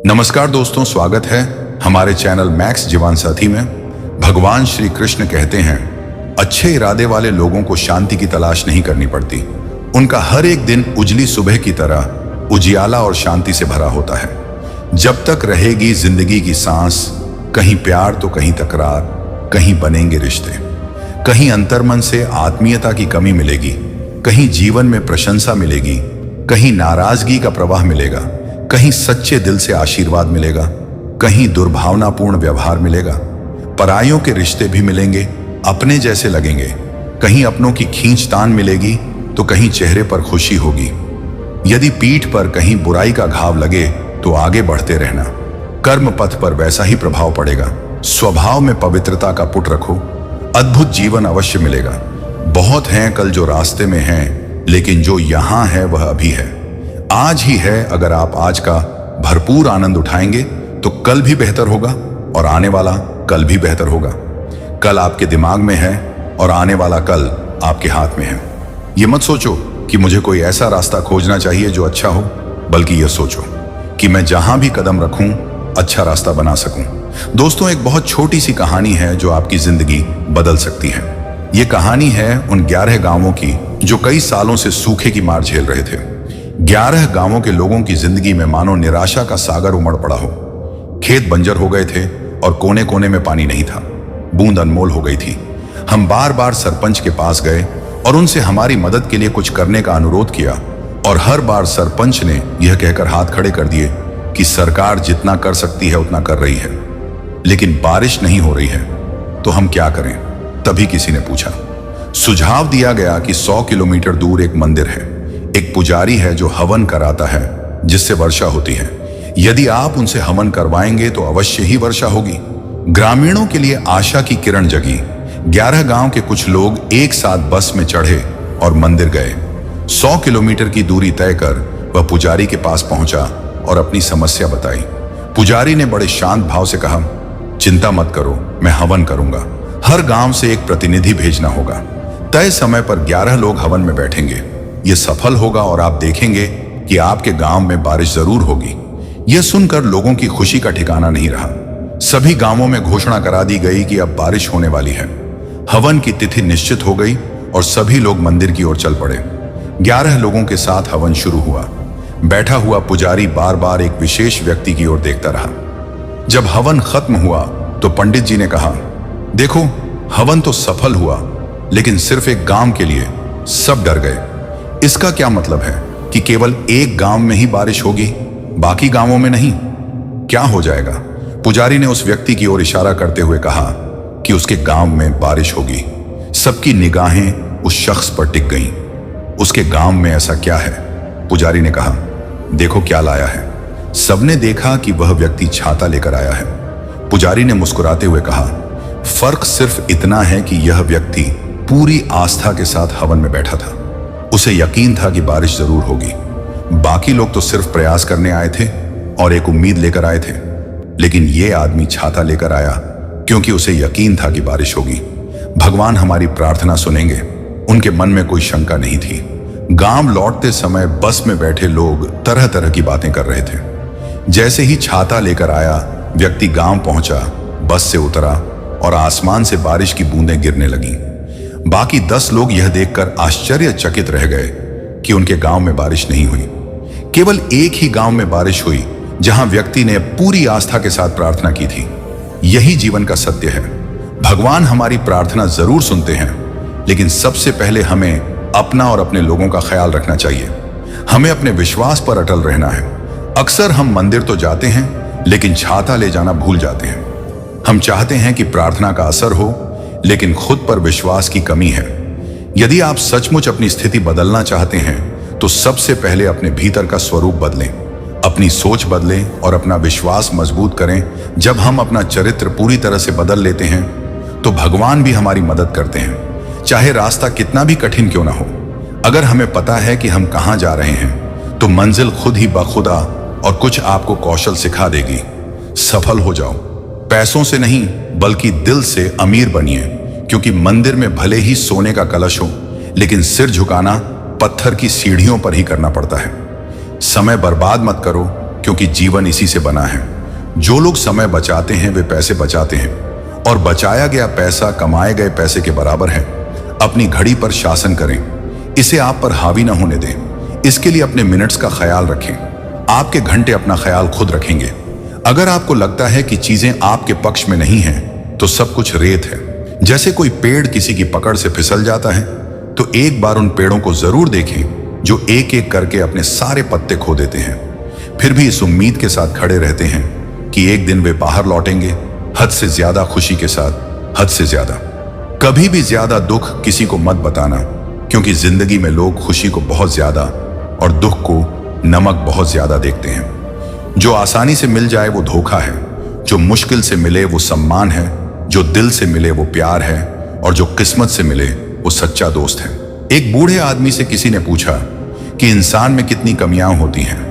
नमस्कार दोस्तों, स्वागत है हमारे चैनल मैक्स जीवन साथी में। भगवान श्री कृष्ण कहते हैं, अच्छे इरादे वाले लोगों को शांति की तलाश नहीं करनी पड़ती। उनका हर एक दिन उजली सुबह की तरह उजियाला और शांति से भरा होता है। जब तक रहेगी जिंदगी की सांस, कहीं प्यार तो कहीं तकरार, कहीं बनेंगे रिश्ते, कहीं अंतर्मन से आत्मीयता की कमी मिलेगी, कहीं जीवन में प्रशंसा मिलेगी, कहीं नाराजगी का प्रवाह मिलेगा, कहीं सच्चे दिल से आशीर्वाद मिलेगा, कहीं दुर्भावनापूर्ण व्यवहार मिलेगा। परायों के रिश्ते भी मिलेंगे, अपने जैसे लगेंगे। कहीं अपनों की खींचतान मिलेगी तो कहीं चेहरे पर खुशी होगी। यदि पीठ पर कहीं बुराई का घाव लगे तो आगे बढ़ते रहना। कर्म पथ पर वैसा ही प्रभाव पड़ेगा। स्वभाव में पवित्रता का पुट रखो, अद्भुत जीवन अवश्य मिलेगा। बहुत हैं कल जो रास्ते में हैं, लेकिन जो यहां है वह अभी है। आज ही है। अगर आप आज का भरपूर आनंद उठाएंगे तो कल भी बेहतर होगा और आने वाला कल भी बेहतर होगा। कल आपके दिमाग में है और आने वाला कल आपके हाथ में है। ये मत सोचो कि मुझे कोई ऐसा रास्ता खोजना चाहिए जो अच्छा हो, बल्कि यह सोचो कि मैं जहां भी कदम रखूं अच्छा रास्ता बना सकूं। दोस्तों, एक बहुत छोटी सी कहानी है जो आपकी जिंदगी बदल सकती है। ये कहानी है उन 11 गांवों की जो कई सालों से सूखे की मार झेल रहे थे। 11 गांवों के लोगों की जिंदगी में मानो निराशा का सागर उमड़ पड़ा हो। खेत बंजर हो गए थे और कोने कोने में पानी नहीं था। बूंद अनमोल हो गई थी। हम बार बार सरपंच के पास गए और उनसे हमारी मदद के लिए कुछ करने का अनुरोध किया, और हर बार सरपंच ने यह कहकर हाथ खड़े कर दिए कि सरकार जितना कर सकती है उतना कर रही है, लेकिन बारिश नहीं हो रही है, तो हम क्या करें। तभी किसी ने पूछा। सुझाव दिया गया कि 100 किलोमीटर दूर एक मंदिर है, एक पुजारी है जो हवन कराता है जिससे वर्षा होती है। यदि आप उनसे हवन करवाएंगे तो अवश्य ही वर्षा होगी। ग्रामीणों के लिए आशा की किरण जगी। 11 गांव के कुछ लोग एक साथ बस में चढ़े और मंदिर गए। 100 किलोमीटर की दूरी तय कर वह पुजारी के पास पहुंचा और अपनी समस्या बताई। पुजारी ने बड़े शांत भाव से कहा, चिंता मत करो, मैं हवन करूंगा। हर गांव से एक प्रतिनिधि भेजना होगा। तय समय पर 11 लोग हवन में बैठेंगे। यह सफल होगा और आप देखेंगे कि आपके गांव में बारिश जरूर होगी। यह सुनकर लोगों की खुशी का ठिकाना नहीं रहा। सभी गांवों में घोषणा करा दी गई कि अब बारिश होने वाली है। हवन की तिथि निश्चित हो गई और सभी लोग मंदिर की ओर चल पड़े। 11 लोगों के साथ हवन शुरू हुआ। बैठा हुआ पुजारी बार बार एक विशेष व्यक्ति की ओर देखता रहा। जब हवन खत्म हुआ तो पंडित जी ने कहा, देखो, हवन तो सफल हुआ, लेकिन सिर्फ एक गांव के लिए सब डर गए। इसका क्या मतलब है कि केवल एक गांव में ही बारिश होगी, बाकी गांवों में नहीं? क्या हो जाएगा? पुजारी ने उस व्यक्ति की ओर इशारा करते हुए कहा कि उसके गांव में बारिश होगी। सबकी निगाहें उस शख्स पर टिक गईं। उसके गांव में ऐसा क्या है? पुजारी ने कहा, देखो क्या लाया है। सबने देखा कि वह व्यक्ति छाता लेकर आया है। पुजारी ने मुस्कुराते हुए कहा, फर्क सिर्फ इतना है कि यह व्यक्ति पूरी आस्था के साथ हवन में बैठा था। उसे यकीन था कि बारिश जरूर होगी। बाकी लोग तो सिर्फ प्रयास करने आए थे और एक उम्मीद लेकर आए थे, लेकिन यह आदमी छाता लेकर आया क्योंकि उसे यकीन था कि बारिश होगी। भगवान हमारी प्रार्थना सुनेंगे। उनके मन में कोई शंका नहीं थी। गांव लौटते समय बस में बैठे लोग तरह तरह की बातें कर रहे थे। जैसे ही छाता लेकर आया व्यक्ति गांव पहुंचा, बस से उतरा और आसमान से बारिश की बूंदें गिरने लगीं। बाकी 10 लोग यह देखकर आश्चर्यचकित रह गए कि उनके गांव में बारिश नहीं हुई। केवल एक ही गांव में बारिश हुई जहां व्यक्ति ने पूरी आस्था के साथ प्रार्थना की थी। यही जीवन का सत्य है। भगवान हमारी प्रार्थना जरूर सुनते हैं, लेकिन सबसे पहले हमें अपना और अपने लोगों का ख्याल रखना चाहिए। हमें अपने विश्वास पर अटल रहना है। अक्सर हम मंदिर तो जाते हैं, लेकिन छाता ले जाना भूल जाते हैं। हम चाहते हैं कि प्रार्थना का असर हो, लेकिन खुद पर विश्वास की कमी है। यदि आप सचमुच अपनी स्थिति बदलना चाहते हैं तो सबसे पहले अपने भीतर का स्वरूप बदलें, अपनी सोच बदलें और अपना विश्वास मजबूत करें। जब हम अपना चरित्र पूरी तरह से बदल लेते हैं तो भगवान भी हमारी मदद करते हैं, चाहे रास्ता कितना भी कठिन क्यों ना हो। अगर हमें पता है कि हम कहां जा रहे हैं तो मंजिल खुद ही बखुदा और कुछ आपको कौशल सिखा देगी। सफल हो जाओ, पैसों से नहीं बल्कि दिल से अमीर बनिए, क्योंकि मंदिर में भले ही सोने का कलश हो, लेकिन सिर झुकाना पत्थर की सीढ़ियों पर ही करना पड़ता है। समय बर्बाद मत करो, क्योंकि जीवन इसी से बना है। जो लोग समय बचाते हैं वे पैसे बचाते हैं, और बचाया गया पैसा कमाए गए पैसे के बराबर है। अपनी घड़ी पर शासन करें, इसे आप पर हावी न होने दें। इसके लिए अपने मिनट्स का ख्याल रखें। आपके घंटे अपना ख्याल खुद रखेंगे। अगर आपको लगता है कि चीजें आपके पक्ष में नहीं हैं, तो सब कुछ रेत है। जैसे कोई पेड़ किसी की पकड़ से फिसल जाता है, तो एक बार उन पेड़ों को जरूर देखें जो एक एक करके अपने सारे पत्ते खो देते हैं, फिर भी इस उम्मीद के साथ खड़े रहते हैं कि एक दिन वे बाहर लौटेंगे, हद से ज्यादा खुशी के साथ, हद से ज्यादा। कभी भी ज्यादा दुख किसी को मत बताना, क्योंकि जिंदगी में लोग खुशी को बहुत ज्यादा और दुख को नमक बहुत ज्यादा देखते हैं। जो आसानी से मिल जाए वो धोखा है, जो मुश्किल से मिले वो सम्मान है, जो दिल से मिले वो प्यार है, और जो किस्मत से मिले वो सच्चा दोस्त है। एक बूढ़े आदमी से किसी ने पूछा कि इंसान में कितनी कमियां होती हैं।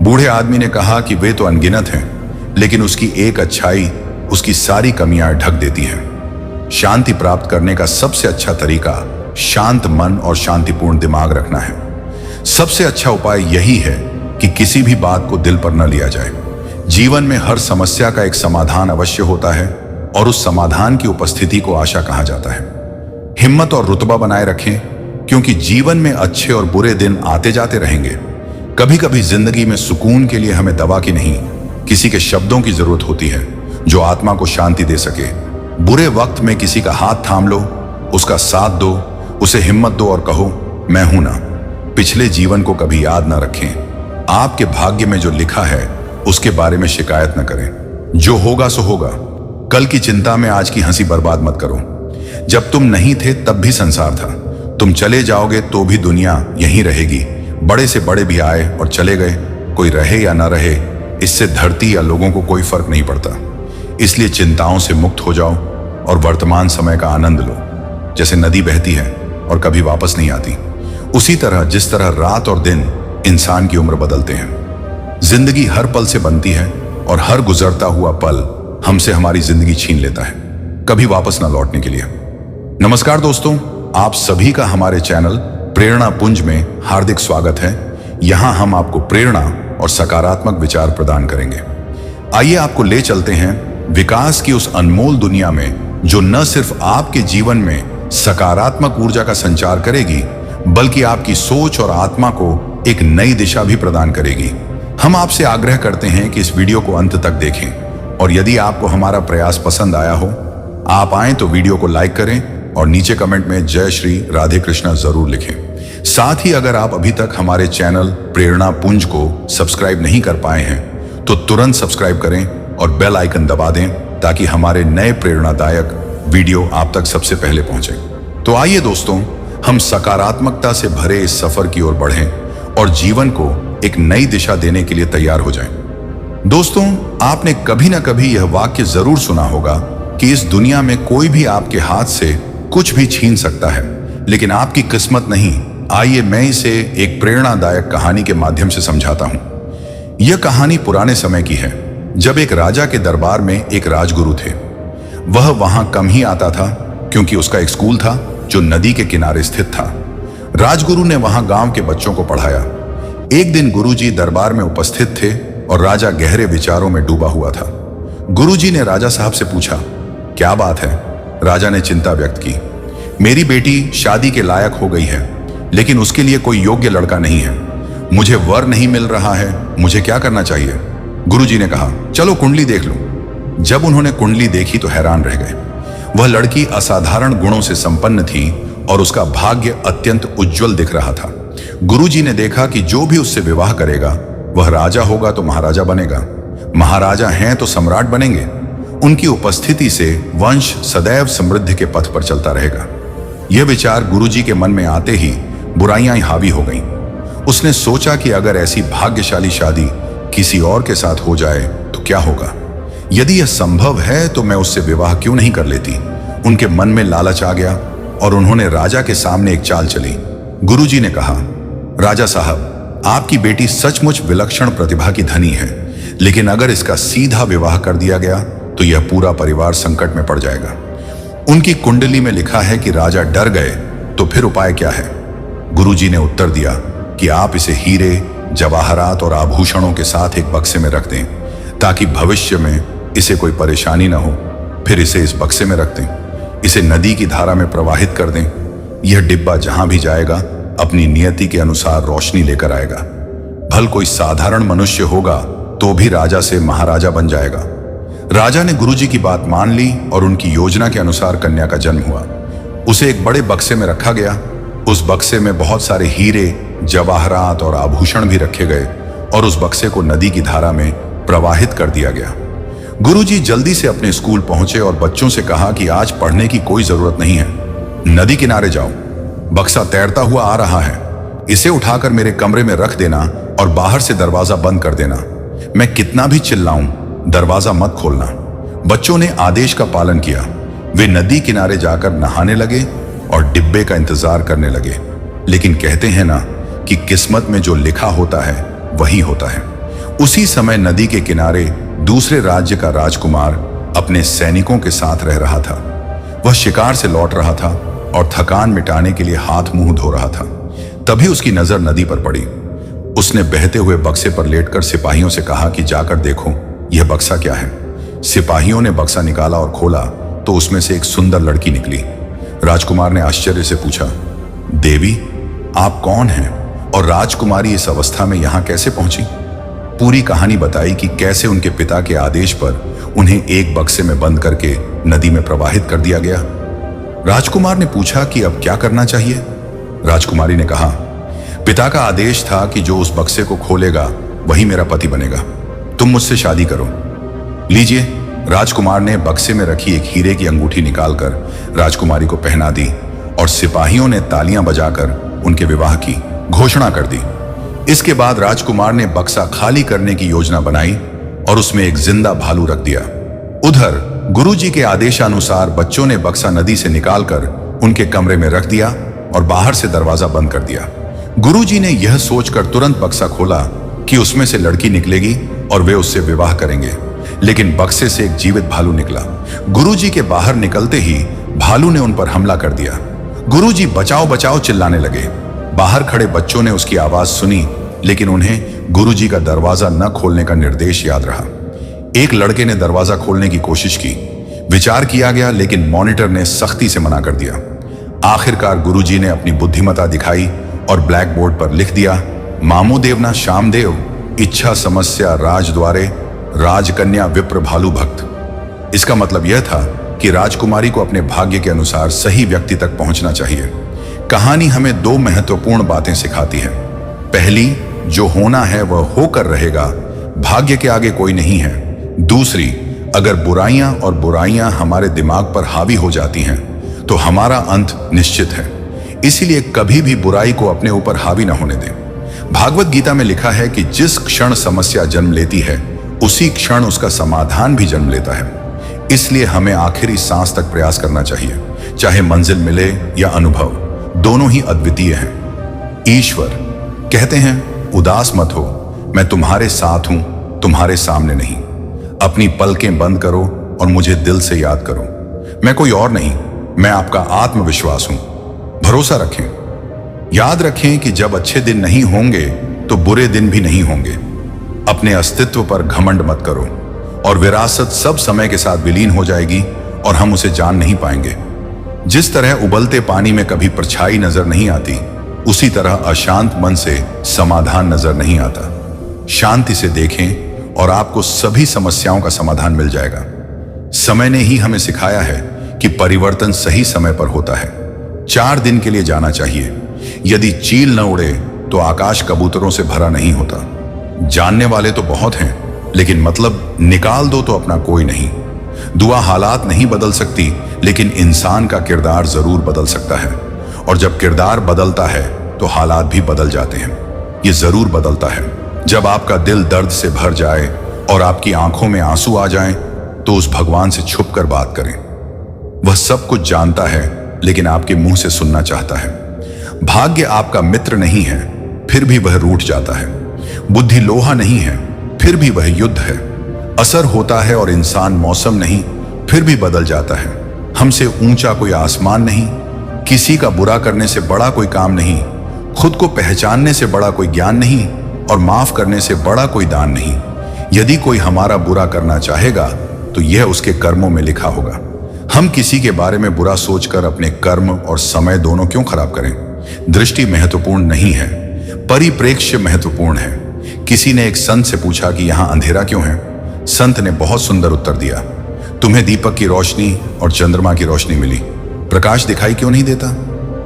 बूढ़े आदमी ने कहा कि वे तो अनगिनत हैं, लेकिन उसकी एक अच्छाई उसकी सारी कमियां ढक देती है। शांति प्राप्त करने का सबसे अच्छा तरीका शांत मन और शांतिपूर्ण दिमाग रखना है। सबसे अच्छा उपाय यही है कि किसी भी बात को दिल पर न लिया जाए। जीवन में हर समस्या का एक समाधान अवश्य होता है, और उस समाधान की उपस्थिति को आशा कहा जाता है। हिम्मत और रुतबा बनाए रखें, क्योंकि जीवन में अच्छे और बुरे दिन आते जाते रहेंगे। कभी कभी जिंदगी में सुकून के लिए हमें दवा की नहीं, किसी के शब्दों की जरूरत होती है जो आत्मा को शांति दे सके। बुरे वक्त में किसी का हाथ थाम लो, उसका साथ दो, उसे हिम्मत दो और कहो मैं हूं ना। पिछले जीवन को कभी याद ना रखें। आपके भाग्य में जो लिखा है उसके बारे में शिकायत न करें। जो होगा सो होगा। कल की चिंता में आज की हंसी बर्बाद मत करो। जब तुम नहीं थे तब भी संसार था। तुम चले जाओगे तो भी दुनिया यहीं रहेगी। बड़े से बड़े भी आए और चले गए, कोई रहे या ना रहे, इससे धरती या लोगों को कोई फर्क नहीं पड़ता। इसलिए चिंताओं से मुक्त हो जाओ और वर्तमान समय का आनंद लो। जैसे नदी बहती है और कभी वापस नहीं आती, उसी तरह जिस तरह रात और दिन इंसान की उम्र बदलते हैं। जिंदगी हर पल से बनती है, और हर गुजरता हुआ पल हमसे हमारी जिंदगी छीन लेता है, कभी वापस ना लौटने के लिए। नमस्कार दोस्तों, आप सभी का हमारे चैनल प्रेरणा पुंज में हार्दिक स्वागत है। यहां हम आपको प्रेरणा और सकारात्मक विचार प्रदान करेंगे। आइए आपको ले चलते हैं विकास की उस अनमोल दुनिया में, जो न सिर्फ आपके जीवन में सकारात्मक ऊर्जा का संचार करेगी, बल्कि आपकी सोच और आत्मा को एक नई दिशा भी प्रदान करेगी। हम आपसे आग्रह करते हैं कि इस वीडियो को अंत तक देखें, और यदि आपको हमारा प्रयास पसंद आया हो, आप आएं तो वीडियो को लाइक करें और नीचे कमेंट में जय श्री राधे कृष्णा जरूर लिखें। साथ ही अगर आप अभी तक हमारे चैनल प्रेरणा पुंज को सब्सक्राइब नहीं कर पाए हैं, तो तुरंत सब्सक्राइब करें और बेल आइकन दबा दें, ताकि हमारे नए प्रेरणादायक वीडियो आप तक सबसे पहले पहुंचे। तो आइए दोस्तों, हम सकारात्मकता से भरे इस सफर की ओर बढ़ें और जीवन को एक नई दिशा देने के लिए तैयार हो जाएं। दोस्तों, आपने कभी ना कभी यह वाक्य जरूर सुना होगा कि इस दुनिया में कोई भी आपके हाथ से कुछ भी छीन सकता है, लेकिन आपकी किस्मत नहीं। आइए मैं इसे एक प्रेरणादायक कहानी के माध्यम से समझाता हूं। यह कहानी पुराने समय की है, जब एक राजा के दरबार में एक राजगुरु थे। वह वहां कम ही आता था, क्योंकि उसका एक स्कूल था जो नदी के किनारे स्थित था। राजगुरु ने वहां गांव के बच्चों को पढ़ाया। एक दिन गुरुजी दरबार में उपस्थित थे और राजा गहरे विचारों में डूबा हुआ था। गुरुजी ने राजा साहब से पूछा, क्या बात है? राजा ने चिंता व्यक्त की। मेरी बेटी शादी के लायक हो गई है, लेकिन उसके लिए कोई योग्य लड़का नहीं है। मुझे वर नहीं मिल रहा है, मुझे क्या करना चाहिए? गुरुजी ने कहा, चलो कुंडली देख लो। जब उन्होंने कुंडली देखी तो हैरान रह गए। वह लड़की असाधारण गुणों से संपन्न थी और उसका भाग्य अत्यंत उज्जवल दिख रहा था। गुरुजी ने देखा कि जो भी उससे विवाह करेगा, वह राजा होगा तो महाराजा बनेगा, महाराजा हैं तो सम्राट बनेंगे। उनकी उपस्थिति से वंश सदैव समृद्धि के पथ पर चलता रहेगा। यह विचार गुरुजी के मन में आते ही बुराइयां हावी हो गईं। उसने सोचा कि अगर ऐसी भाग्यशाली शादी किसी और के साथ हो जाए तो क्या होगा? यदि यह संभव है तो मैं उससे विवाह क्यों नहीं कर लेती? उनके मन में लालच आ गया और उन्होंने राजा के सामने एक चाल चली। गुरुजी ने कहा, राजा साहब, आपकी बेटी सचमुच विलक्षण प्रतिभा की धनी है, लेकिन अगर इसका सीधा विवाह कर दिया गया तो यह पूरा परिवार संकट में पड़ जाएगा। उनकी कुंडली में लिखा है कि राजा डर गए, तो फिर उपाय क्या है? गुरुजी ने उत्तर दिया कि आप इसे हीरे जवाहरात और आभूषणों के साथ एक बक्से में रख दें ताकि भविष्य में इसे कोई परेशानी ना हो। फिर इसे इस बक्से में रख दें, इसे नदी की धारा में प्रवाहित कर दें। यह डिब्बा जहां भी जाएगा अपनी नियति के अनुसार रोशनी लेकर आएगा। भल कोई साधारण मनुष्य होगा तो भी राजा से महाराजा बन जाएगा। राजा ने गुरुजी की बात मान ली और उनकी योजना के अनुसार कन्या का जन्म हुआ। उसे एक बड़े बक्से में रखा गया। उस बक्से में बहुत सारे हीरे, जवाहरात और आभूषण भी रखे गए और उस बक्से को नदी की धारा में प्रवाहित कर दिया गया। गुरुजी जल्दी से अपने स्कूल पहुंचे और बच्चों से कहा कि आज पढ़ने की कोई जरूरत नहीं है, नदी किनारे जाओ। बक्सा तैरता हुआ आ रहा है, इसे उठाकर मेरे कमरे में रख देना और बाहर से दरवाजा बंद कर देना। मैं कितना भी चिल्लाऊं, दरवाजा मत खोलना। बच्चों ने आदेश का पालन किया। वे नदी किनारे जाकर नहाने लगे और डिब्बे का इंतजार करने लगे। लेकिन कहते हैं ना कि किस्मत में जो लिखा होता है वही होता है। उसी समय नदी के किनारे दूसरे राज्य का राजकुमार अपने सैनिकों के साथ रह रहा था। वह शिकार से लौट रहा था और थकान मिटाने के लिए हाथ मुंह धो रहा था। तभी उसकी नजर नदी पर पड़ी। उसने बहते हुए बक्से पर लेटकर सिपाहियों से कहा कि जाकर देखो यह बक्सा क्या है। सिपाहियों ने बक्सा निकाला और खोला तो उसमें से एक सुंदर लड़की निकली। राजकुमार ने आश्चर्य से पूछा, देवी आप कौन हैं और राजकुमारी इस अवस्था में यहां कैसे पहुंची? पूरी कहानी बताई कि कैसे उनके पिता के आदेश पर उन्हें एक बक्से में बंद करके नदी में प्रवाहित कर दिया गया। राजकुमार ने पूछा कि अब क्या करना चाहिए? राजकुमारी ने कहा, पिता का आदेश था कि जो उस बक्से को खोलेगा वही मेरा पति बनेगा। तुम मुझसे शादी करो। लीजिए। राजकुमार ने बक्से में रखी एक हीरे की अंगूठी निकालकर राजकुमारी को पहना दी और सिपाहियों ने तालियां बजाकर उनके विवाह की घोषणा कर दी। इसके बाद राजकुमार ने बक्सा खाली करने की योजना बनाई और उसमें एक जिंदा भालू रख दिया। उधर गुरुजी के आदेशानुसार बच्चों ने बक्सा नदी से निकालकर उनके कमरे में रख दिया और बाहर से दरवाजा बंद कर दिया। गुरुजी ने यह सोचकर तुरंत बक्सा खोला कि उसमें से लड़की निकलेगी और वे उससे विवाह करेंगे। लेकिन बक्से से एक जीवित भालू निकला। गुरुजी के बाहर निकलते ही भालू ने उन पर हमला कर दिया। गुरुजी बचाओ बचाओ चिल्लाने लगे। बाहर खड़े बच्चों ने उसकी आवाज सुनी, लेकिन उन्हें गुरुजी का दरवाजा न खोलने का निर्देश याद रहा। एक लड़के ने दरवाजा खोलने की कोशिश की। विचार किया गया, लेकिन मॉनिटर ने सख्ती से मना कर दिया। आखिरकार गुरुजी ने अपनी बुद्धिमत्ता दिखाई और ब्लैक बोर्ड पर लिख दिया, मामू देवना श्यामदेव, इच्छा समस्या राजद्वारे, राजकन्या विप्र भालू भक्त। इसका मतलब यह था कि राजकुमारी को अपने भाग्य के अनुसार सही व्यक्ति तक पहुंचना चाहिए। कहानी हमें दो महत्वपूर्ण बातें सिखाती है। पहली, जो होना है वह होकर रहेगा, भाग्य के आगे कोई नहीं है। दूसरी, अगर बुराइयां और बुराइयां हमारे दिमाग पर हावी हो जाती हैं तो हमारा अंत निश्चित है। इसीलिए कभी भी बुराई को अपने ऊपर हावी न होने दें। भागवत गीता में लिखा है कि जिस क्षण समस्या जन्म लेती है उसी क्षण उसका समाधान भी जन्म लेता है। इसलिए हमें आखिरी सांस तक प्रयास करना चाहिए, चाहे मंजिल मिले या अनुभव, दोनों ही अद्वितीय हैं। ईश्वर कहते हैं, उदास मत हो, मैं तुम्हारे साथ हूं, तुम्हारे सामने नहीं। अपनी पलकें बंद करो और मुझे दिल से याद करो। मैं कोई और नहीं, मैं आपका आत्मविश्वास हूं। भरोसा रखें। याद रखें कि जब अच्छे दिन नहीं होंगे तो बुरे दिन भी नहीं होंगे। अपने अस्तित्व पर घमंड मत करो और विरासत सब समय के साथ विलीन हो जाएगी और हम उसे जान नहीं पाएंगे। जिस तरह उबलते पानी में कभी परछाई नजर नहीं आती, उसी तरह अशांत मन से समाधान नजर नहीं आता। शांति से देखें और आपको सभी समस्याओं का समाधान मिल जाएगा। समय ने ही हमें सिखाया है कि परिवर्तन सही समय पर होता है। 4 दिन के लिए जाना चाहिए। यदि चील न उड़े तो आकाश कबूतरों से भरा नहीं होता। जानने वाले तो बहुत हैं, लेकिन मतलब निकाल दो तो अपना कोई नहीं। दुआ हालात नहीं बदल सकती, लेकिन इंसान का किरदार जरूर बदल सकता है। और जब किरदार बदलता है तो हालात भी बदल जाते हैं। ये जरूर बदलता है। जब आपका दिल दर्द से भर जाए और आपकी आंखों में आंसू आ जाएं, तो उस भगवान से छुपकर बात करें। वह सब कुछ जानता है, लेकिन आपके मुंह से सुनना चाहता है। भाग्य आपका मित्र नहीं है, फिर भी वह रूठ जाता है। बुद्धि लोहा नहीं है, फिर भी वह युद्ध है। असर होता है और इंसान मौसम नहीं, फिर भी बदल जाता है। हमसे ऊंचा कोई आसमान नहीं, किसी का बुरा करने से बड़ा कोई काम नहीं, खुद को पहचानने से बड़ा कोई ज्ञान नहीं, और माफ करने से बड़ा कोई दान नहीं। यदि कोई हमारा बुरा करना चाहेगा तो यह उसके कर्मों में लिखा होगा। हम किसी के बारे में बुरा सोचकर अपने कर्म और समय दोनों क्यों खराब करें? दृष्टि महत्वपूर्ण नहीं है, परिप्रेक्ष्य महत्वपूर्ण है। किसी ने एक संत से पूछा कि यहां अंधेरा क्यों है? संत ने बहुत सुंदर उत्तर दिया, तुम्हें दीपक की रोशनी और चंद्रमा की रोशनी मिली, प्रकाश दिखाई क्यों नहीं देता?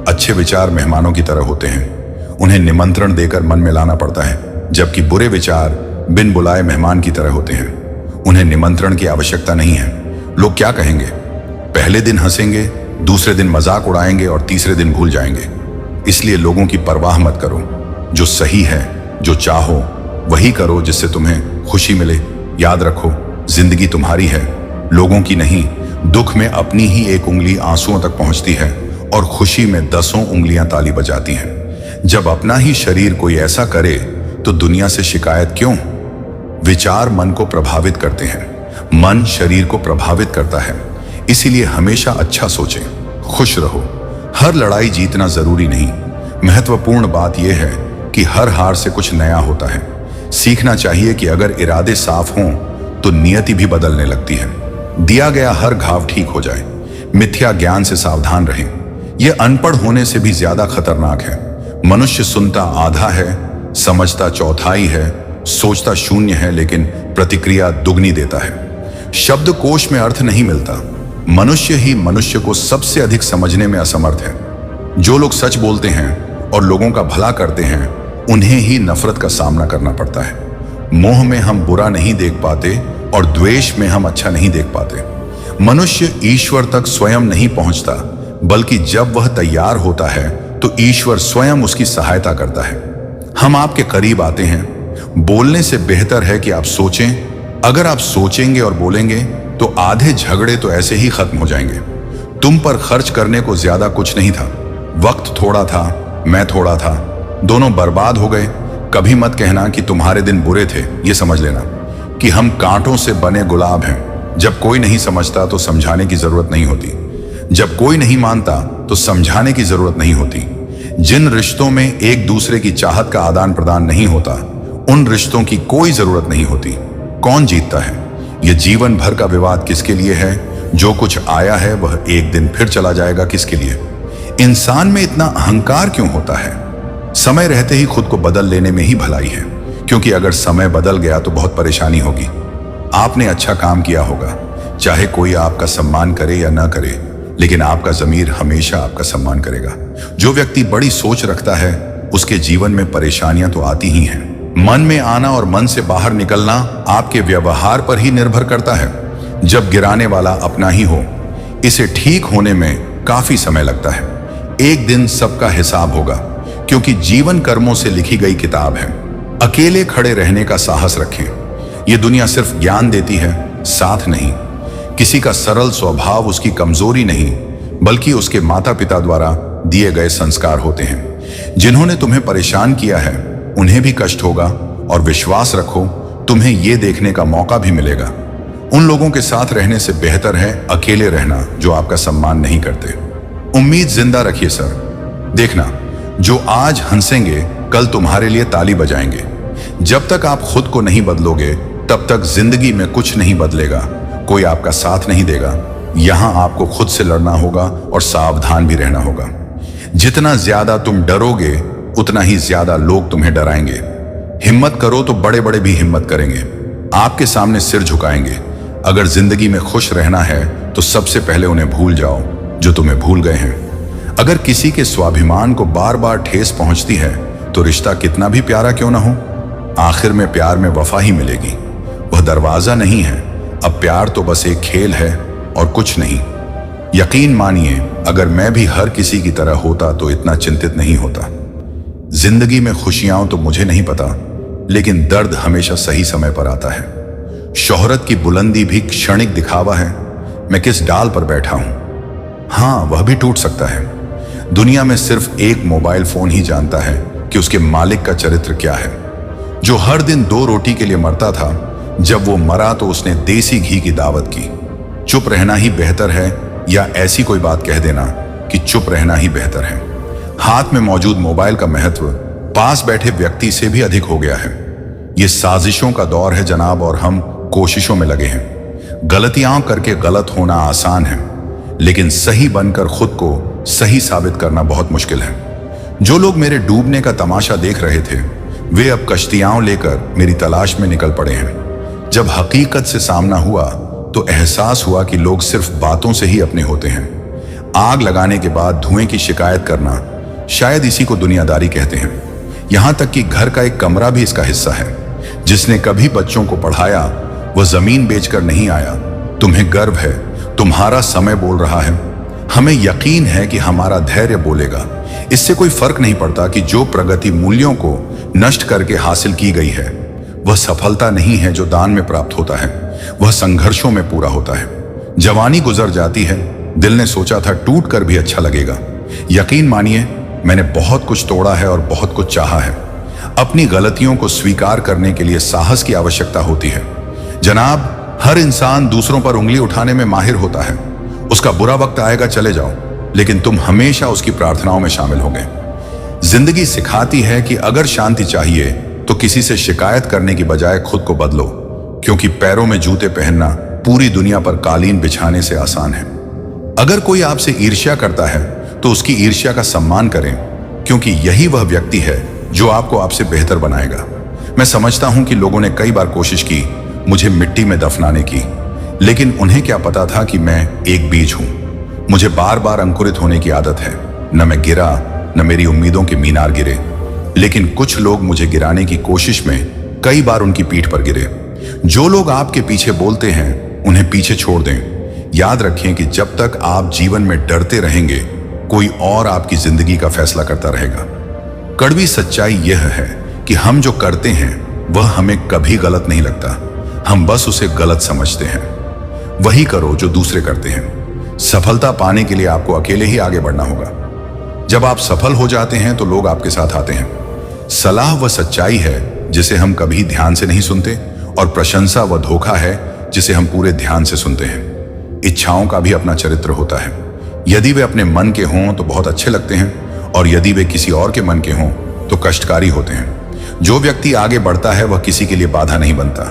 अच्छे विचार मेहमानों की तरह होते हैं, उन्हें निमंत्रण देकर मन में लाना पड़ता है, जबकि बुरे विचार बिन बुलाए मेहमान की तरह होते हैं, उन्हें निमंत्रण की आवश्यकता नहीं है। लोग क्या कहेंगे? पहले दिन हंसेंगे, दूसरे दिन मजाक उड़ाएंगे और तीसरे दिन भूल जाएंगे। इसलिए लोगों की परवाह मत करो, जो सही है, जो चाहो वही करो जिससे तुम्हें खुशी मिले। याद रखो, जिंदगी तुम्हारी है, लोगों की नहीं। दुख में अपनी ही एक उंगली आंसुओं तक पहुंचती है और खुशी में 10 उंगलियां ताली बजाती हैं। जब अपना ही शरीर कोई ऐसा करे तो दुनिया से शिकायत क्यों? विचार मन को प्रभावित करते हैं, मन शरीर को प्रभावित करता है। इसीलिए हमेशा अच्छा सोचें, खुश रहो। हर लड़ाई जीतना जरूरी नहीं। महत्वपूर्ण बात यह है कि हर हार से कुछ नया होता है। सीखना चाहिए कि अगर इरादे साफ हों तो नियति भी बदलने लगती है। दिया गया हर घाव ठीक हो जाए। मिथ्या ज्ञान से सावधान रहें, यह अनपढ़ होने से भी ज्यादा खतरनाक है। मनुष्य सुनता आधा है, समझता चौथाई है, सोचता शून्य है, लेकिन प्रतिक्रिया दुगनी देता है। शब्दकोश में अर्थ नहीं मिलता। मनुष्य ही मनुष्य को सबसे अधिक समझने में असमर्थ है। जो लोग सच बोलते हैं और लोगों का भला करते हैं, उन्हें ही नफरत का सामना करना पड़ता है। मोह में हम बुरा नहीं देख पाते और द्वेष में हम अच्छा नहीं देख पाते। मनुष्य ईश्वर तक स्वयं नहीं पहुंचता, बल्कि जब वह तैयार होता है तो ईश्वर स्वयं उसकी सहायता करता है। हम आपके करीब आते हैं। बोलने से बेहतर है कि आप सोचें। अगर आप सोचेंगे और बोलेंगे तो आधे झगड़े तो ऐसे ही खत्म हो जाएंगे। तुम पर खर्च करने को ज्यादा कुछ नहीं था। वक्त थोड़ा था, मैं थोड़ा था, दोनों बर्बाद हो गए। कभी मत कहना कि तुम्हारे दिन बुरे थे। ये समझ लेना कि हम कांटों से बने गुलाब हैं। जब कोई नहीं समझता तो समझाने की जरूरत नहीं होती। जब कोई नहीं मानता तो समझाने की जरूरत नहीं होती। जिन रिश्तों में एक दूसरे की चाहत का आदान प्रदान नहीं होता, उन रिश्तों की कोई जरूरत नहीं होती। कौन जीतता है? यह जीवन भर का विवाद किसके लिए है? जो कुछ आया है वह एक दिन फिर चला जाएगा, किसके लिए? इंसान में इतना अहंकार क्यों होता है? समय रहते ही खुद को बदल लेने में ही भलाई है, क्योंकि अगर समय बदल गया तो बहुत परेशानी होगी। आपने अच्छा काम किया होगा, चाहे कोई आपका सम्मान करे या ना करे, लेकिन आपका ज़मीर हमेशा आपका सम्मान करेगा। जो व्यक्ति बड़ी सोच रखता है, उसके जीवन में परेशानियां तो आती ही हैं। मन में आना और मन से बाहर निकलना आपके व्यवहार पर ही निर्भर करता है। जब गिराने वाला अपना ही हो, इसे ठीक होने में काफी समय लगता है। एक दिन सबका हिसाब होगा, क्योंकि जीवन कर्मों से लिखी गई किताब है। अकेले खड़े रहने का साहस रखें। यह दुनिया सिर्फ ज्ञान देती है, साथ नहीं। किसी का सरल स्वभाव उसकी कमजोरी नहीं, बल्कि उसके माता पिता द्वारा दिए गए संस्कार होते हैं। जिन्होंने तुम्हें परेशान किया है, उन्हें भी कष्ट होगा, और विश्वास रखो, तुम्हें यह देखने का मौका भी मिलेगा। उन लोगों के साथ रहने से बेहतर है अकेले रहना जो आपका सम्मान नहीं करते। उम्मीद जिंदा रखिए सर। देखना, जो आज हंसेंगे कल तुम्हारे लिए ताली बजाएंगे। जब तक आप खुद को नहीं बदलोगे, तब तक जिंदगी में कुछ नहीं बदलेगा। कोई आपका साथ नहीं देगा। यहां आपको खुद से लड़ना होगा और सावधान भी रहना होगा। जितना ज्यादा तुम डरोगे, उतना ही ज्यादा लोग तुम्हें डराएंगे। हिम्मत करो तो बड़े बड़े भी हिम्मत करेंगे, आपके सामने सिर झुकाएंगे। अगर जिंदगी में खुश रहना है तो सबसे पहले उन्हें भूल जाओ जो तुम्हें भूल गए हैं। अगर किसी के स्वाभिमान को बार बार ठेस पहुंचती है तो रिश्ता कितना भी प्यारा क्यों ना हो, आखिर में प्यार में वफा ही मिलेगी। वह दरवाजा नहीं है। अब प्यार तो बस एक खेल है और कुछ नहीं। यकीन मानिए, अगर मैं भी हर किसी की तरह होता तो इतना चिंतित नहीं होता। जिंदगी में खुशियां तो मुझे नहीं पता, लेकिन दर्द हमेशा सही समय पर आता है। शोहरत की बुलंदी भी क्षणिक दिखावा है। मैं किस डाल पर बैठा हूं, हाँ, वह भी टूट सकता है। दुनिया में सिर्फ एक मोबाइल फोन ही जानता है कि उसके मालिक का चरित्र क्या है। जो हर दिन 2 रोटी के लिए मरता था, जब वो मरा तो उसने देसी घी की दावत की। चुप रहना ही बेहतर है, या ऐसी कोई बात कह देना कि चुप रहना ही बेहतर है। हाथ में मौजूद मोबाइल का महत्व पास बैठे व्यक्ति से भी अधिक हो गया है। ये साजिशों का दौर है जनाब, और हम कोशिशों में लगे हैं। गलतियां करके गलत होना आसान है, लेकिन सही बनकर खुद को सही साबित करना बहुत मुश्किल है। जो लोग मेरे डूबने का तमाशा देख रहे थे, वे अब कश्तियां लेकर मेरी तलाश में निकल पड़े हैं। जब हकीकत से सामना हुआ तो एहसास हुआ कि लोग सिर्फ बातों से ही अपने होते हैं। आग लगाने के बाद धुएं की शिकायत करना, शायद इसी को दुनियादारी कहते हैं। यहां तक कि घर का एक कमरा भी इसका हिस्सा है। जिसने कभी बच्चों को पढ़ाया वह जमीन बेचकर नहीं आया। तुम्हें गर्व है, तुम्हारा समय बोल रहा है। हमें यकीन है कि हमारा धैर्य बोलेगा। इससे कोई फर्क नहीं पड़ता कि जो प्रगति मूल्यों को नष्ट करके हासिल की गई है, वह सफलता नहीं है जो दान में प्राप्त होता है, वह संघर्षों में पूरा होता है। जवानी गुजर जाती है, दिल ने सोचा था टूट कर भी अच्छा लगेगा। यकीन मानिए, मैंने बहुत कुछ तोड़ा है और बहुत कुछ चाहा है। अपनी गलतियों को स्वीकार करने के लिए साहस की आवश्यकता होती है। जनाब, हर इंसान दूसरों पर उंगली उठाने में माहिर होता है। उसका बुरा वक्त आएगा, चले जाओ, लेकिन तुम हमेशा उसकी प्रार्थनाओं में शामिल होगे। जिंदगी सिखाती है कि अगर शांति चाहिए तो किसी से शिकायत करने की बजाय खुद को बदलो, क्योंकि पैरों में जूते पहनना पूरी दुनिया पर कालीन बिछाने से आसान है। अगर कोई आपसे ईर्ष्या करता है तो उसकी ईर्ष्या का सम्मान करें, क्योंकि यही वह व्यक्ति है जो आपको आपसे बेहतर बनाएगा। मैं समझता हूं कि लोगों ने कई बार कोशिश की मुझे मिट्टी में दफनाने की, लेकिन उन्हें क्या पता था कि मैं एक बीज हूं। मुझे बार बार अंकुरित होने की आदत है। न मैं गिरा, न मेरी उम्मीदों के मीनार गिरे, लेकिन कुछ लोग मुझे गिराने की कोशिश में कई बार उनकी पीठ पर गिरे। जो लोग आपके पीछे बोलते हैं, उन्हें पीछे छोड़ दें। याद रखें कि जब तक आप जीवन में डरते रहेंगे, कोई और आपकी जिंदगी का फैसला करता रहेगा। कड़वी सच्चाई यह है कि हम जो करते हैं वह हमें कभी गलत नहीं लगता, हम बस उसे गलत समझते हैं। वही करो जो दूसरे करते हैं। सफलता पाने के लिए आपको अकेले ही आगे बढ़ना होगा। जब आप सफल हो जाते हैं तो लोग आपके साथ आते हैं। सलाह वह सच्चाई है जिसे हम कभी ध्यान से नहीं सुनते, और प्रशंसा वह धोखा है जिसे हम पूरे ध्यान से सुनते हैं। इच्छाओं का भी अपना चरित्र होता है। यदि वे अपने मन के हों तो बहुत अच्छे लगते हैं, और यदि वे किसी और के मन के हों तो कष्टकारी होते हैं। जो व्यक्ति आगे बढ़ता है वह किसी के लिए बाधा नहीं बनता,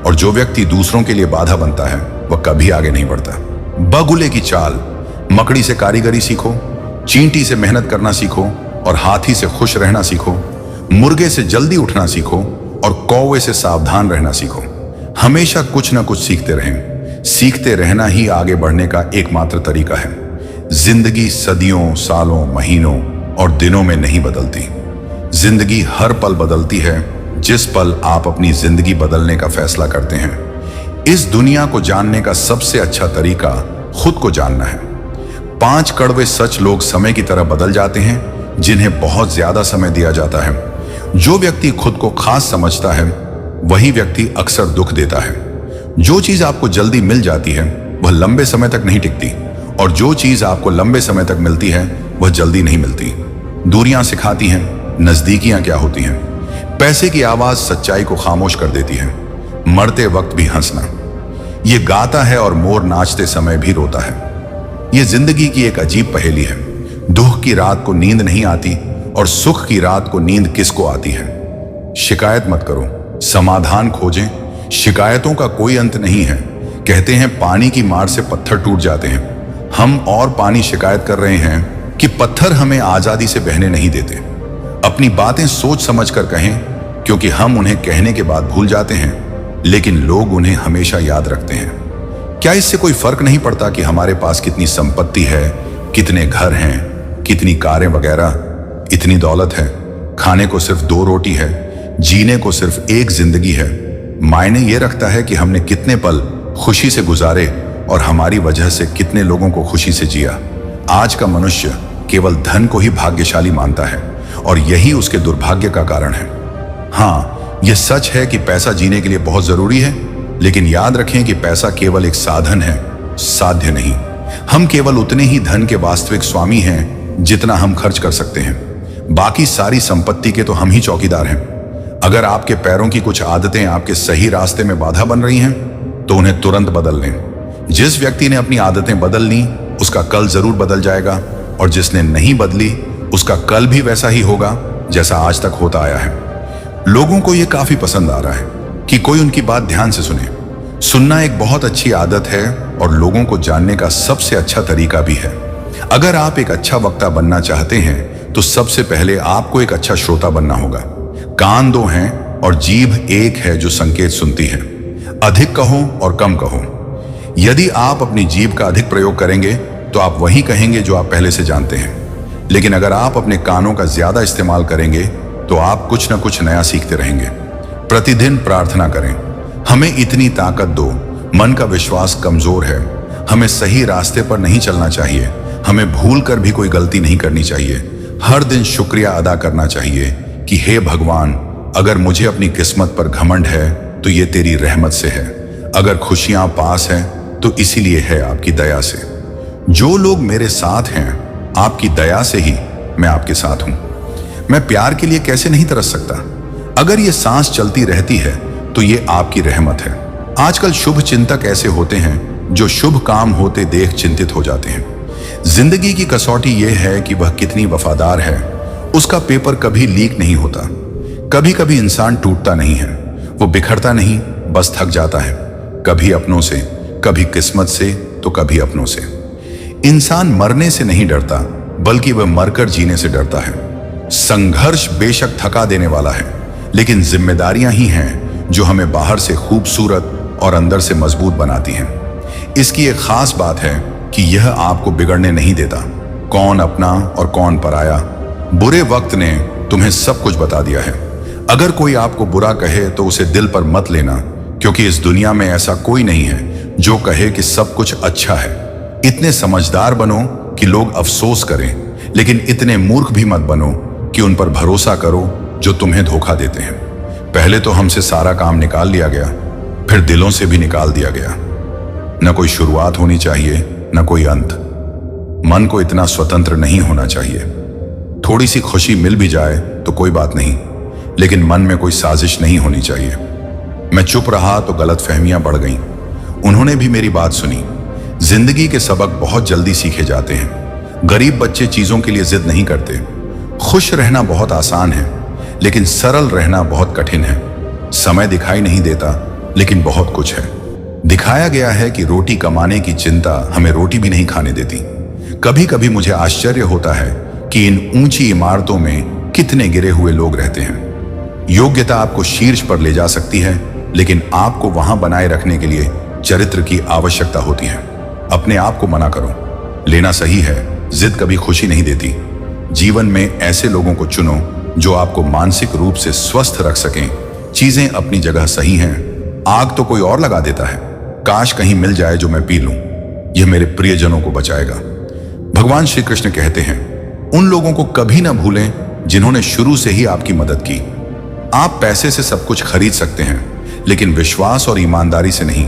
और जो व्यक्ति दूसरों के लिए बाधा बनता है वह कभी आगे नहीं बढ़ता। बगुले की चाल, मकड़ी से कारीगरी सीखो, चींटी से मेहनत करना सीखो, और हाथी से खुश रहना सीखो। मुर्गे से जल्दी उठना सीखो, और कौवे से सावधान रहना सीखो। हमेशा कुछ ना कुछ सीखते रहें। सीखते रहना ही आगे बढ़ने का एकमात्र तरीका है। जिंदगी सदियों, सालों, महीनों और दिनों में नहीं बदलती। जिंदगी हर पल बदलती है, जिस पल आप अपनी जिंदगी बदलने का फैसला करते हैं। इस दुनिया को जानने का सबसे अच्छा तरीका खुद को जानना है। 5 कड़वे सच लोग समय की तरह बदल जाते हैं, जिन्हें बहुत ज्यादा समय दिया जाता है। जो व्यक्ति खुद को खास समझता है, वही व्यक्ति अक्सर दुख देता है। जो चीज आपको जल्दी मिल जाती है वह लंबे समय तक नहीं टिकती, और जो चीज आपको लंबे समय तक मिलती है वह जल्दी नहीं मिलती। दूरियां सिखाती हैं नजदीकियां क्या होती हैं। पैसे की आवाज सच्चाई को खामोश कर देती है। मरते वक्त भी हंसना, ये गाता है और मोर नाचते समय भी रोता है। ये जिंदगी की एक अजीब पहेली है। दुख की रात को नींद नहीं आती, और सुख की रात को नींद किसको आती है। शिकायत मत करो, समाधान खोजें। शिकायतों का कोई अंत नहीं है। कहते हैं पानी की मार से पत्थर टूट जाते हैं। हम और पानी शिकायत कर रहे हैं कि पत्थर हमें आजादी से बहने नहीं देते। अपनी बातें सोच समझ कर कहें, क्योंकि हम उन्हें कहने के बाद भूल जाते हैं, लेकिन लोग उन्हें हमेशा याद रखते हैं। क्या इससे कोई फर्क नहीं पड़ता कि हमारे पास कितनी संपत्ति है, कितने घर हैं, कितनी कारें वगैरह, इतनी दौलत है। खाने को सिर्फ 2 रोटी है, जीने को सिर्फ एक जिंदगी है। मायने ये रखता है कि हमने कितने पल खुशी से गुजारे और हमारी वजह से कितने लोगों को खुशी से जिया। आज का मनुष्य केवल धन को ही भाग्यशाली मानता है, और यही उसके दुर्भाग्य का कारण है। हाँ, यह सच है कि पैसा जीने के लिए बहुत जरूरी है, लेकिन याद रखें कि पैसा केवल एक साधन है, साध्य नहीं। हम केवल उतने ही धन के वास्तविक स्वामी हैं जितना हम खर्च कर सकते हैं। बाकी सारी संपत्ति के तो हम ही चौकीदार हैं। अगर आपके पैरों की कुछ आदतें आपके सही रास्ते में बाधा बन रही हैं, तो उन्हें तुरंत बदल लें। जिस व्यक्ति ने अपनी आदतें बदल ली, उसका कल जरूर बदल जाएगा, और जिसने नहीं बदली, उसका कल भी वैसा ही होगा जैसा आज तक होता आया है। लोगों को यह काफी पसंद आ रहा है कि कोई उनकी बात ध्यान से सुने। सुनना एक बहुत अच्छी आदत है और लोगों को जानने का सबसे अच्छा तरीका भी है। अगर आप एक अच्छा वक्ता बनना चाहते हैं तो सबसे पहले आपको एक अच्छा श्रोता बनना होगा। कान दो हैं और जीभ एक है जो संकेत सुनती है। अधिक कहो और कम कहो। यदि आप अपनी जीभ का अधिक प्रयोग करेंगे तो आप वही कहेंगे जो आप पहले से जानते हैं, लेकिन अगर आप अपने कानों का ज्यादा इस्तेमाल करेंगे तो आप कुछ न कुछ नया सीखते रहेंगे। प्रतिदिन प्रार्थना करें, हमें इतनी ताकत दो, मन का विश्वास कमजोर है, हमें सही रास्ते पर नहीं चलना चाहिए, हमें भूल कर भी कोई गलती नहीं करनी चाहिए। हर दिन शुक्रिया अदा करना चाहिए कि हे भगवान, अगर मुझे अपनी किस्मत पर घमंड है तो ये तेरी रहमत से है, अगर खुशियां पास हैं तो इसीलिए है आपकी दया से। जो लोग मेरे साथ हैं, आपकी दया से ही मैं आपके साथ हूं। मैं प्यार के लिए कैसे नहीं तरस सकता? अगर ये सांस चलती रहती है तो ये आपकी रहमत है। आजकल शुभ चिंतक ऐसे होते हैं जो शुभ काम होते देख चिंतित हो जाते हैं। जिंदगी की कसौटी यह है कि वह कितनी वफादार है। उसका पेपर कभी लीक नहीं होता। कभी कभी इंसान टूटता नहीं है, वो बिखरता नहीं, बस थक जाता है। कभी अपनों से, कभी किस्मत से तो कभी अपनों से। इंसान मरने से नहीं डरता, बल्कि वह मरकर जीने से डरता है। संघर्ष बेशक थका देने वाला है, लेकिन जिम्मेदारियां ही हैं जो हमें बाहर से खूबसूरत और अंदर से मजबूत बनाती हैं। इसकी एक खास बात है कि यह आपको बिगड़ने नहीं देता। कौन अपना और कौन पराया, बुरे वक्त ने तुम्हें सब कुछ बता दिया है। अगर कोई आपको बुरा कहे तो उसे दिल पर मत लेना, क्योंकि इस दुनिया में ऐसा कोई नहीं है जो कहे कि सब कुछ अच्छा है। इतने समझदार बनो कि लोग अफसोस करें, लेकिन इतने मूर्ख भी मत बनो कि उन पर भरोसा करो जो तुम्हें धोखा देते हैं। पहले तो हमसे सारा काम निकाल लिया गया, फिर दिलों से भी निकाल दिया गया। न कोई शुरुआत होनी चाहिए, न कोई अंत। मन को इतना स्वतंत्र नहीं होना चाहिए। थोड़ी सी खुशी मिल भी जाए तो कोई बात नहीं, लेकिन मन में कोई साजिश नहीं होनी चाहिए। मैं चुप रहा तो गलतफहमियां बढ़ गईं। उन्होंने भी मेरी बात सुनी। जिंदगी के सबक बहुत जल्दी सीखे जाते हैं। गरीब बच्चे चीजों के लिए जिद नहीं करते। खुश रहना बहुत आसान है, लेकिन सरल रहना बहुत कठिन है। समय दिखाई नहीं देता, लेकिन बहुत कुछ है। दिखाया गया है कि रोटी कमाने की चिंता हमें रोटी भी नहीं खाने देती। कभी कभी मुझे आश्चर्य होता है कि इन ऊंची इमारतों में कितने गिरे हुए लोग रहते हैं। योग्यता आपको शीर्ष पर ले जा सकती है, लेकिन आपको वहां बनाए रखने के लिए चरित्र की आवश्यकता होती है। अपने आप को मना करो। लेना सही है, जिद कभी खुशी नहीं देती। जीवन में ऐसे लोगों को चुनो जो आपको मानसिक रूप से स्वस्थ रख सकें। चीजें अपनी जगह सही हैं। आग तो कोई और लगा देता है। काश कहीं मिल जाए जो मैं पी लूं, यह मेरे प्रियजनों को बचाएगा। भगवान श्री कृष्ण कहते हैं, उन लोगों को कभी ना भूलें जिन्होंने शुरू से ही आपकी मदद की। आप पैसे से सब कुछ खरीद सकते हैं, लेकिन विश्वास और ईमानदारी से नहीं।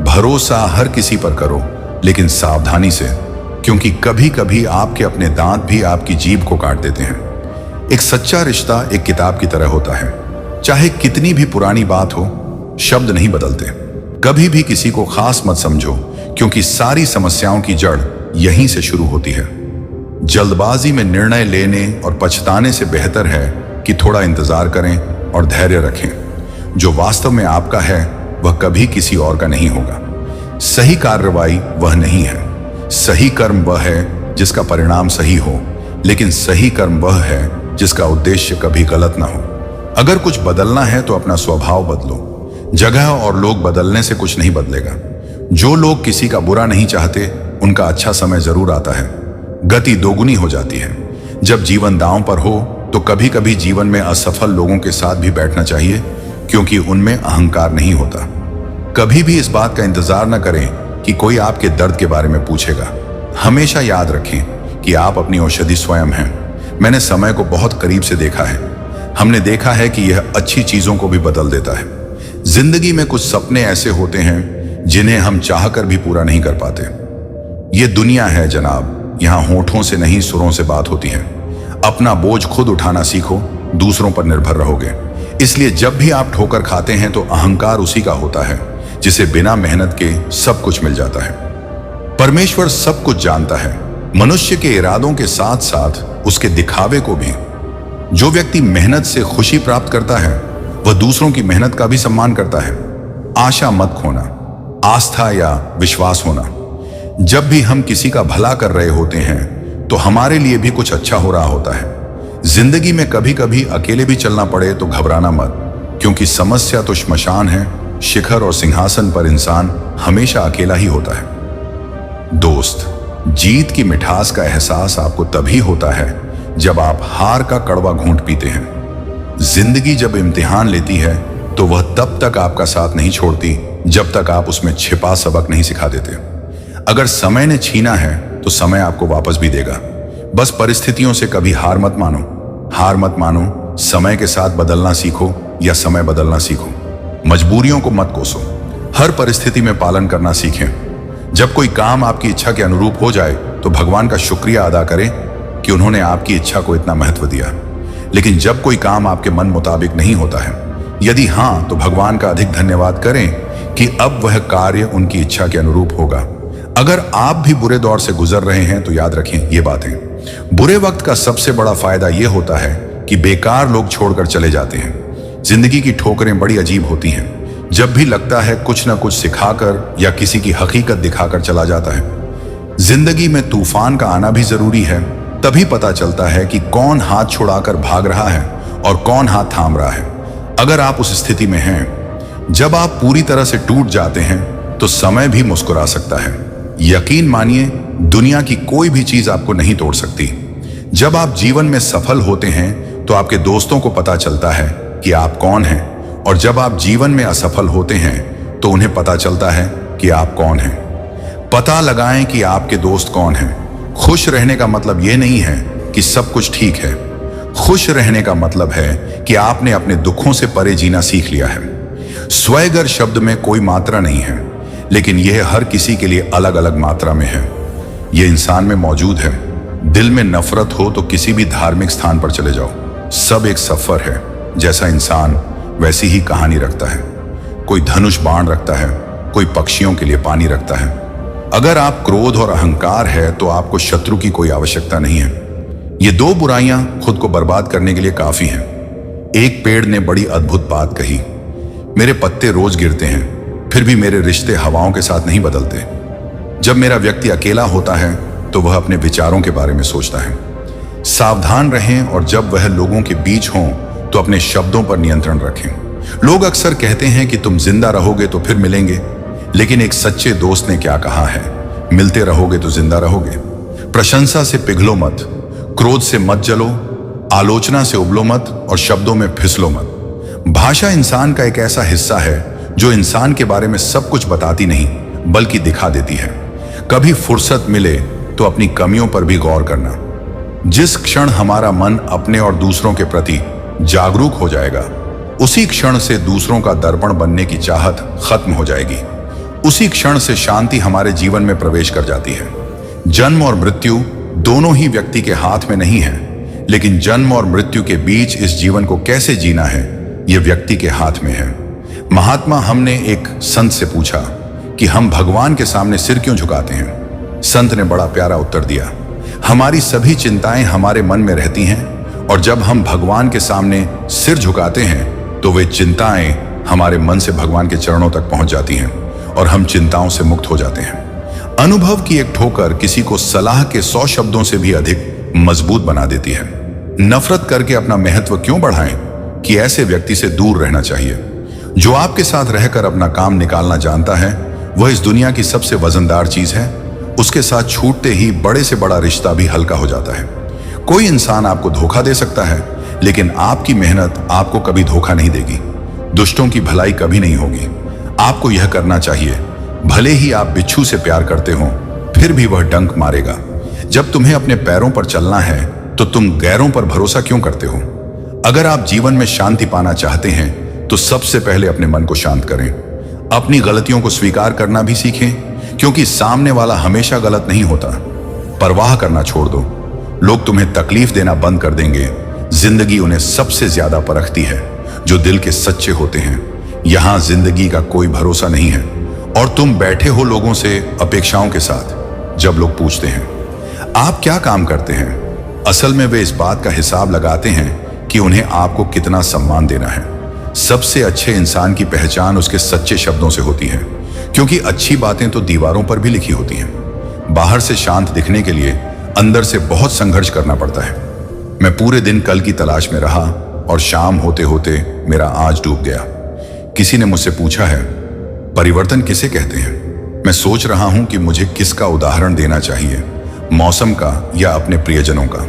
भरोसा हर किसी पर करो, लेकिन सावधानी से, क्योंकि कभी कभी आपके अपने दांत भी आपकी जीभ को काट देते हैं। एक सच्चा रिश्ता एक किताब की तरह होता है। चाहे कितनी भी पुरानी बात हो, शब्द नहीं बदलते। कभी भी किसी को खास मत समझो, क्योंकि सारी समस्याओं की जड़ यहीं से शुरू होती है। जल्दबाजी में निर्णय लेने और पछताने से बेहतर है कि थोड़ा इंतजार करें और धैर्य रखें। जो वास्तव में आपका है वह कभी किसी और का नहीं होगा। सही कार्रवाई वह नहीं है। सही कर्म वह है जिसका परिणाम सही हो, लेकिन सही कर्म वह है जिसका उद्देश्य कभी गलत ना हो। अगर कुछ बदलना है तो अपना स्वभाव बदलो। जगह और लोग बदलने से कुछ नहीं बदलेगा। जो लोग किसी का बुरा नहीं चाहते, उनका अच्छा समय जरूर आता है। गति दोगुनी हो जाती है। जब जीवन दांव पर हो तो कभी कभी जीवन में असफल लोगों के साथ भी बैठना चाहिए, क्योंकि उनमें अहंकार नहीं होता। कभी भी इस बात का इंतजार न करें कि कोई आपके दर्द के बारे में पूछेगा। हमेशा याद रखें कि आप अपनी औषधि स्वयं हैं। मैंने समय को बहुत करीब से देखा है। हमने देखा है कि यह अच्छी चीजों को भी बदल देता है। जिंदगी में कुछ सपने ऐसे होते हैं जिन्हें हम चाहकर भी पूरा नहीं कर पाते। ये दुनिया है जनाब, यहाँ होठों से नहीं सुरों से बात होती है। अपना बोझ खुद उठाना सीखो, दूसरों पर निर्भर रहोगे। इसलिए जब भी आप ठोकर खाते हैं तो अहंकार उसी का होता है जिसे बिना मेहनत के सब कुछ मिल जाता है। परमेश्वर सब कुछ जानता है, मनुष्य के इरादों के साथ साथ उसके दिखावे को भी। जो व्यक्ति मेहनत से खुशी प्राप्त करता है वह दूसरों की मेहनत का भी सम्मान करता है। आशा मत खोना, आस्था या विश्वास होना। जब भी हम किसी का भला कर रहे होते हैं तो हमारे लिए भी कुछ अच्छा हो रहा होता है। जिंदगी में कभी कभी अकेले भी चलना पड़े तो घबराना मत, क्योंकि समस्या तो श्मशान है, शिखर और सिंहासन पर इंसान हमेशा अकेला ही होता है। दोस्त, जीत की मिठास का एहसास आपको तभी होता है जब आप हार का कड़वा घूंट पीते हैं। जिंदगी जब इम्तिहान लेती है तो वह तब तक आपका साथ नहीं छोड़ती जब तक आप उसमें छिपा सबक नहीं सिखा देते। अगर समय ने छीना है तो समय आपको वापस भी देगा। बस परिस्थितियों से कभी हार मत मानो। समय के साथ बदलना सीखो या समय बदलना सीखो। मजबूरियों को मत कोसो, हर परिस्थिति में पालन करना सीखें। जब कोई काम आपकी इच्छा के अनुरूप हो जाए तो भगवान का शुक्रिया अदा करें कि उन्होंने आपकी इच्छा को इतना महत्व दिया। लेकिन जब कोई काम आपके मन मुताबिक नहीं होता है, यदि हाँ, तो भगवान का अधिक धन्यवाद करें कि अब वह कार्य उनकी इच्छा के अनुरूप होगा। अगर आप भी बुरे दौर से गुजर रहे हैं तो याद रखें ये बातें। बुरे वक्त का सबसे बड़ा फायदा यह होता है कि बेकार लोग छोड़कर चले जाते हैं। जिंदगी की ठोकरें बड़ी अजीब होती हैं। जब भी लगता है कुछ ना कुछ सिखाकर या किसी की हकीकत दिखाकर चला जाता है। जिंदगी में तूफान का आना भी जरूरी है, तभी पता चलता है कि कौन हाथ छुड़ाकर भाग रहा है और कौन हाथ थाम रहा है। अगर आप उस स्थिति में हैं जब आप पूरी तरह से टूट जाते हैं तो समय भी मुस्कुरा सकता है। यकीन मानिए, दुनिया की कोई भी चीज आपको नहीं तोड़ सकती। जब आप जीवन में सफल होते हैं तो आपके दोस्तों को पता चलता है कि आप कौन हैं, और जब आप जीवन में असफल होते हैं तो उन्हें पता चलता है कि आप कौन हैं। पता लगाएं कि आपके दोस्त कौन हैं। खुश रहने का मतलब यह नहीं है कि सब कुछ ठीक है। खुश रहने का मतलब है कि आपने अपने दुखों से परे जीना सीख लिया है। स्वैगर शब्द में कोई मात्रा नहीं है, लेकिन यह हर किसी के लिए अलग अलग मात्रा में है। यह इंसान में मौजूद है। दिल में नफरत हो तो किसी भी धार्मिक स्थान पर चले जाओ, सब एक सफर है। जैसा इंसान वैसी ही कहानी रखता है। कोई धनुष बाण रखता है, कोई पक्षियों के लिए पानी रखता है। अगर आप क्रोध और अहंकार है तो आपको शत्रु की कोई आवश्यकता नहीं है। ये दो बुराइयां खुद को बर्बाद करने के लिए काफी हैं। एक पेड़ ने बड़ी अद्भुत बात कही, मेरे पत्ते रोज गिरते हैं, फिर भी मेरे रिश्ते हवाओं के साथ नहीं बदलते। जब मेरा व्यक्ति अकेला होता है तो वह अपने विचारों के बारे में सोचता है। सावधान रहें, और जब वह लोगों के बीच हों तो अपने शब्दों पर नियंत्रण रखें। लोग अक्सर कहते हैं कि तुम जिंदा रहोगे तो फिर मिलेंगे, लेकिन एक सच्चे दोस्त ने क्या कहा है, मिलते रहोगे तो जिंदा रहोगे। प्रशंसा से पिघलो मत, क्रोध से मत जलो, आलोचना से उबलो मत और शब्दों में फिसलो मत। भाषा इंसान का एक ऐसा हिस्सा है जो इंसान के बारे में सब कुछ बताती नहीं बल्कि दिखा देती है। कभी फुर्सत मिले तो अपनी कमियों पर भी गौर करना। जिस क्षण हमारा मन अपने और दूसरों के प्रति जागरूक हो जाएगा, उसी क्षण से दूसरों का दर्पण बनने की चाहत खत्म हो जाएगी। उसी क्षण से शांति हमारे जीवन में प्रवेश कर जाती है। जन्म और मृत्यु दोनों ही व्यक्ति के हाथ में नहीं है, लेकिन जन्म और मृत्यु के बीच इस जीवन को कैसे जीना है, यह व्यक्ति के हाथ में है। महात्मा हमने एक संत से पूछा कि हम भगवान के सामने सिर क्यों झुकाते हैं। संत ने बड़ा प्यारा उत्तर दिया, हमारी सभी चिंताएं हमारे मन में रहती हैं, और जब हम भगवान के सामने सिर झुकाते हैं तो वे चिंताएं हमारे मन से भगवान के चरणों तक पहुंच जाती हैं और हम चिंताओं से मुक्त हो जाते हैं। अनुभव की एक ठोकर किसी को सलाह के 100 शब्दों से भी अधिक मजबूत बना देती है। नफरत करके अपना महत्व क्यों बढ़ाएं कि ऐसे व्यक्ति से दूर रहना चाहिए। जो आपके साथ रहकर अपना काम निकालना जानता है वह इस दुनिया की सबसे वजनदार चीज है। उसके साथ छूटते ही बड़े से बड़ा रिश्ता भी हल्का हो जाता है। कोई इंसान आपको धोखा दे सकता है, लेकिन आपकी मेहनत आपको कभी धोखा नहीं देगी। दुष्टों की भलाई कभी नहीं होगी। आपको यह करना चाहिए, भले ही आप बिच्छू से प्यार करते हो फिर भी वह डंक मारेगा। जब तुम्हें अपने पैरों पर चलना है तो तुम गैरों पर भरोसा क्यों करते हो। अगर आप जीवन में शांति पाना चाहते हैं तो सबसे पहले अपने मन को शांत करें। अपनी गलतियों को स्वीकार करना भी सीखें, क्योंकि सामने वाला हमेशा गलत नहीं होता। परवाह करना छोड़ दो, लोग तुम्हें तकलीफ देना बंद कर देंगे। जिंदगी उन्हें सबसे ज्यादा परखती है जो दिल के सच्चे होते हैं। यहां जिंदगी का कोई भरोसा नहीं है, और तुम बैठे हो लोगों से अपेक्षाओं के साथ। जब लोग पूछते हैं आप क्या काम करते हैं, असल में वे इस बात का हिसाब लगाते हैं कि उन्हें आपको कितना सम्मान देना है। सबसे अच्छे इंसान की पहचान उसके सच्चे शब्दों से होती है, क्योंकि अच्छी बातें तो दीवारों पर भी लिखी होती हैं। बाहर से शांत दिखने के लिए अंदर से बहुत संघर्ष करना पड़ता है। मैं पूरे दिन कल की तलाश में रहा और शाम होते होते मेरा आज डूब गया। किसी ने मुझसे पूछा है, परिवर्तन किसे कहते हैं? मैं सोच रहा हूं कि मुझे किसका उदाहरण देना चाहिए, मौसम का या अपने प्रियजनों का।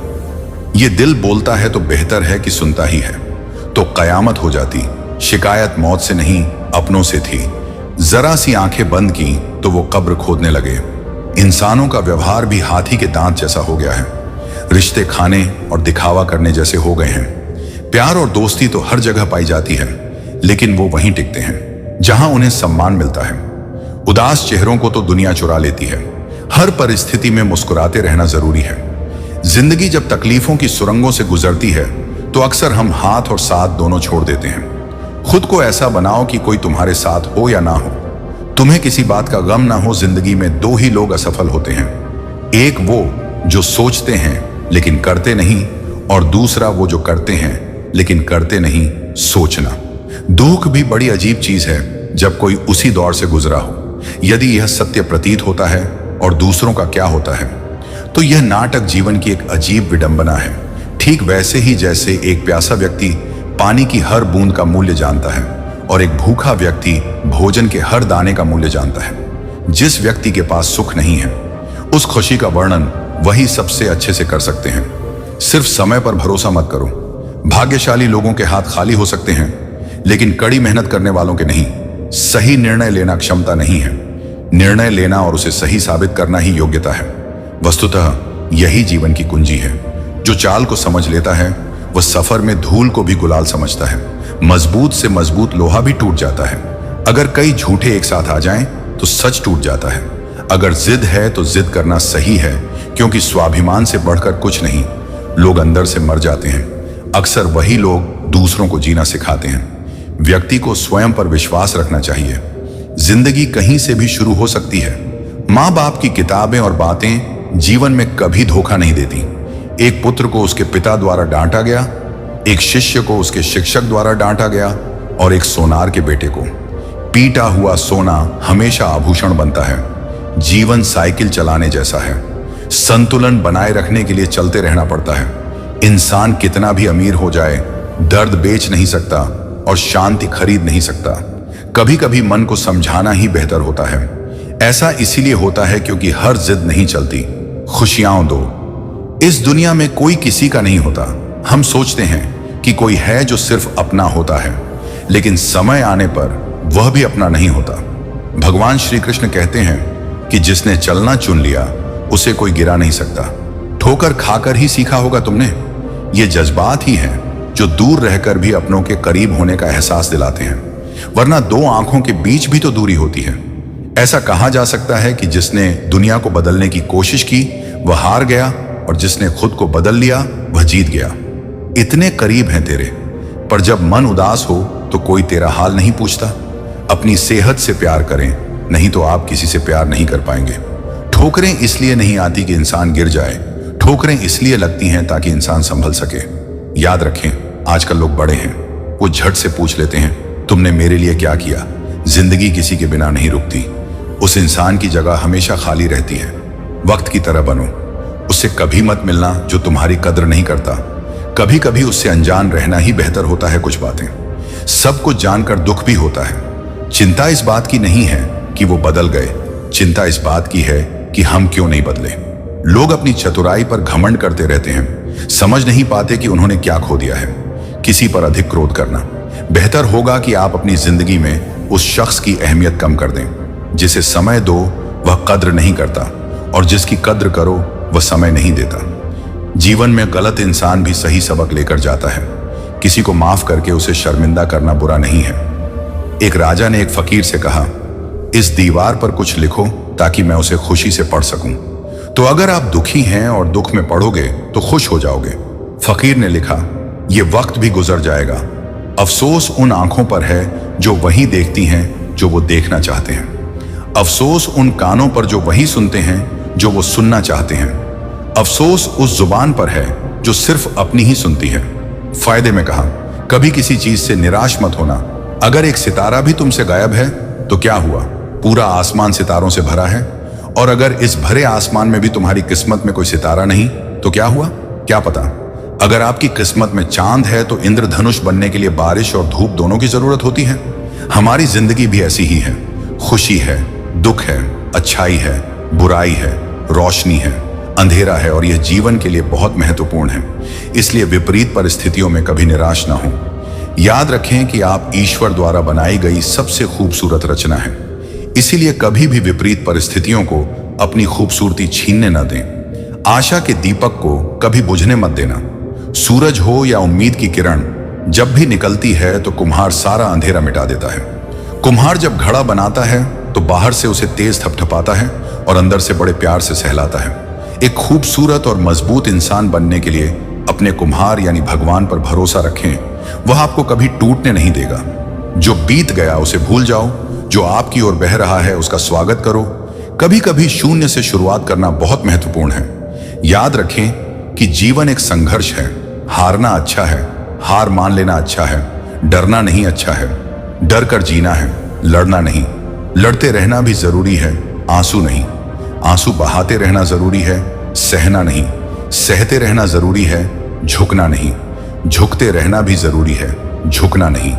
ये दिल बोलता है तो बेहतर है कि सुनता ही है। तो कयामत हो जाती। शिकायत मौत से नहीं, अपनों से थी। जरा सी आंखें बंद की तो वो कब्र खोदने लगे। इंसानों का व्यवहार भी हाथी के दांत जैसा हो गया है। रिश्ते खाने और दिखावा करने जैसे हो गए हैं। प्यार और दोस्ती तो हर जगह पाई जाती है, लेकिन वो वहीं टिकते हैं जहां उन्हें सम्मान मिलता है। उदास चेहरों को तो दुनिया चुरा लेती है। हर परिस्थिति में मुस्कुराते रहना जरूरी है। जिंदगी जब तकलीफों की सुरंगों से गुजरती है तो अक्सर हम हाथ और साथ दोनों छोड़ देते हैं। खुद को ऐसा बनाओ कि कोई तुम्हारे साथ हो या ना हो, तुम्हें किसी बात का गम ना हो। जिंदगी में दो ही लोग असफल होते हैं, एक वो जो सोचते हैं लेकिन करते नहीं, और दूसरा वो जो करते हैं लेकिन करते नहीं। सोचना। दुख भी बड़ी अजीब चीज है जब कोई उसी दौर से गुजरा हो। यदि यह सत्य प्रतीत होता है और दूसरों का क्या होता है, तो यह नाटक जीवन की एक अजीब विडंबना है। ठीक वैसे ही जैसे एक प्यासा व्यक्ति पानी की हर बूंद का मूल्य जानता है और एक भूखा व्यक्ति भोजन के हर दाने का मूल्य जानता है। जिस व्यक्ति के पास सुख नहीं है, उस खुशी का वर्णन वही सबसे अच्छे से कर सकते हैं। सिर्फ समय पर भरोसा मत करो। भाग्यशाली लोगों के हाथ खाली हो सकते हैं, लेकिन कड़ी मेहनत करने वालों के नहीं। सही निर्णय लेना क्षमता नहीं है, निर्णय लेना और उसे सही साबित करना ही योग्यता है। वस्तुतः यही जीवन की कुंजी है। जो चाल को समझ लेता है वह सफर में धूल को भी गुलाल समझता है। मजबूत से मजबूत लोहा भी टूट जाता है। अगर कई झूठे एक साथ आ जाएं तो सच टूट जाता है। अगर जिद है तो जिद करना सही है, क्योंकि स्वाभिमान से बढ़कर कुछ नहीं। लोग अंदर से मर जाते हैं। अक्सर वही लोग दूसरों को जीना सिखाते हैं। व्यक्ति को स्वयं पर विश्वास रखना चाहिए। जिंदगी कहीं से भी शुरू हो सकती है। माँ बाप की किताबें और बातें जीवन में कभी धोखा नहीं देती। एक पुत्र को उसके पिता द्वारा डांटा गया, एक शिष्य को उसके शिक्षक द्वारा डांटा गया, और एक सोनार के बेटे को। पीटा हुआ सोना हमेशा आभूषण बनता है। जीवन साइकिल चलाने जैसा है। संतुलन बनाए रखने के लिए चलते रहना पड़ता है। इंसान कितना भी अमीर हो जाए, दर्द बेच नहीं सकता और शांति खरीद नहीं सकता। कभी कभी मन को समझाना ही बेहतर होता है। ऐसा इसीलिए होता है क्योंकि हर जिद नहीं चलती। खुशियां दो। इस दुनिया में कोई किसी का नहीं होता। हम सोचते हैं कि कोई है जो सिर्फ अपना होता है, लेकिन समय आने पर वह भी अपना नहीं होता। भगवान श्री कृष्ण कहते हैं कि जिसने चलना चुन लिया उसे कोई गिरा नहीं सकता। ठोकर खाकर ही सीखा होगा तुमने। ये जज्बात ही हैं जो दूर रहकर भी अपनों के करीब होने का एहसास दिलाते हैं, वरना दो आंखों के बीच भी तो दूरी होती है। ऐसा कहा जा सकता है कि जिसने दुनिया को बदलने की कोशिश की वह हार गया, और जिसने खुद को बदल लिया वह जीत गया। इतने करीब हैं तेरे, पर जब मन उदास हो तो कोई तेरा हाल नहीं पूछता। अपनी सेहत से प्यार करें, नहीं तो आप किसी से प्यार नहीं कर पाएंगे। ठोकरें इसलिए नहीं आती कि इंसान गिर जाए, ठोकरें इसलिए लगती हैं ताकि इंसान संभल सके। याद रखें, आजकल लोग बड़े हैं, वो झट से पूछ लेते हैं तुमने मेरे लिए क्या किया। जिंदगी किसी के बिना नहीं रुकती। उस इंसान की जगह हमेशा खाली रहती है। वक्त की तरह बनो। उससे कभी मत मिलना जो तुम्हारी कद्र नहीं करता। कभी कभी उससे अनजान रहना ही बेहतर होता है। कुछ बातें सब कुछ जानकर दुख भी होता है। चिंता इस बात की नहीं है कि वो बदल गए, चिंता इस बात की है कि हम क्यों नहीं बदले। लोग अपनी चतुराई पर घमंड करते रहते हैं, समझ नहीं पाते कि उन्होंने क्या खो दिया है। किसी पर अधिक क्रोध करना। बेहतर होगा कि आप अपनी जिंदगी में उस शख्स की अहमियत कम कर दें। जिसे समय दो वह कद्र नहीं करता, और जिसकी कद्र करो वह समय नहीं देता। जीवन में गलत इंसान भी सही सबक लेकर जाता है। किसी को माफ करके उसे शर्मिंदा करना बुरा नहीं है। एक राजा ने एक फकीर से कहा, इस दीवार पर कुछ लिखो ताकि मैं उसे खुशी से पढ़ सकूं। तो अगर आप दुखी हैं और दुख में पढ़ोगे तो खुश हो जाओगे। फकीर ने लिखा, यह वक्त भी गुजर जाएगा। अफसोस उन आंखों पर है जो वही देखती हैं जो वो देखना चाहते हैं। अफसोस उन कानों पर जो वही सुनते हैं जो वो सुनना चाहते हैं। अफसोस उस जुबान पर है जो सिर्फ अपनी ही सुनती है। फायदे में कहा, कभी किसी चीज से निराश मत होना। अगर एक सितारा भी तुमसे गायब है तो क्या हुआ, पूरा आसमान सितारों से भरा है। और अगर इस भरे आसमान में भी तुम्हारी किस्मत में कोई सितारा नहीं तो क्या हुआ, क्या पता। अगर आपकी किस्मत में चांद है तो इंद्रधनुष बनने के लिए बारिश और धूप दोनों की जरूरत होती है। हमारी जिंदगी भी ऐसी ही है, खुशी है, दुख है, अच्छाई है, बुराई है, रोशनी है, अंधेरा है, और यह जीवन के लिए बहुत महत्वपूर्ण है। इसलिए विपरीत परिस्थितियों में कभी निराश ना हो। याद रखें कि आप ईश्वर द्वारा बनाई गई सबसे खूबसूरत रचना है, इसीलिए कभी भी विपरीत परिस्थितियों को अपनी खूबसूरती छीनने न दें। आशा के दीपक को कभी बुझने मत देना। सूरज हो या उम्मीद की किरण, जब भी निकलती है तो कुम्हार सारा अंधेरा मिटा देता है। कुम्हार जब घड़ा बनाता है तो बाहर से उसे तेज थपथपाता है और अंदर से बड़े प्यार से सहलाता है। एक खूबसूरत और मजबूत इंसान बनने के लिए अपने कुम्हार यानी भगवान पर भरोसा रखें। वह आपको कभी टूटने नहीं देगा। जो बीत गया उसे भूल जाओ, जो आपकी ओर बह रहा है उसका स्वागत करो। कभी कभी शून्य से शुरुआत करना बहुत महत्वपूर्ण है। याद रखें कि जीवन एक संघर्ष है। हारना अच्छा है, हार मान लेना अच्छा है, डरना नहीं अच्छा है। डर कर जीना है, लड़ना नहीं। लड़ते रहना भी जरूरी है, आंसू नहीं। आंसू बहाते रहना जरूरी है, सहना नहीं। सहते रहना जरूरी है, झुकना नहीं। झुकते रहना भी जरूरी है, झुकना नहीं।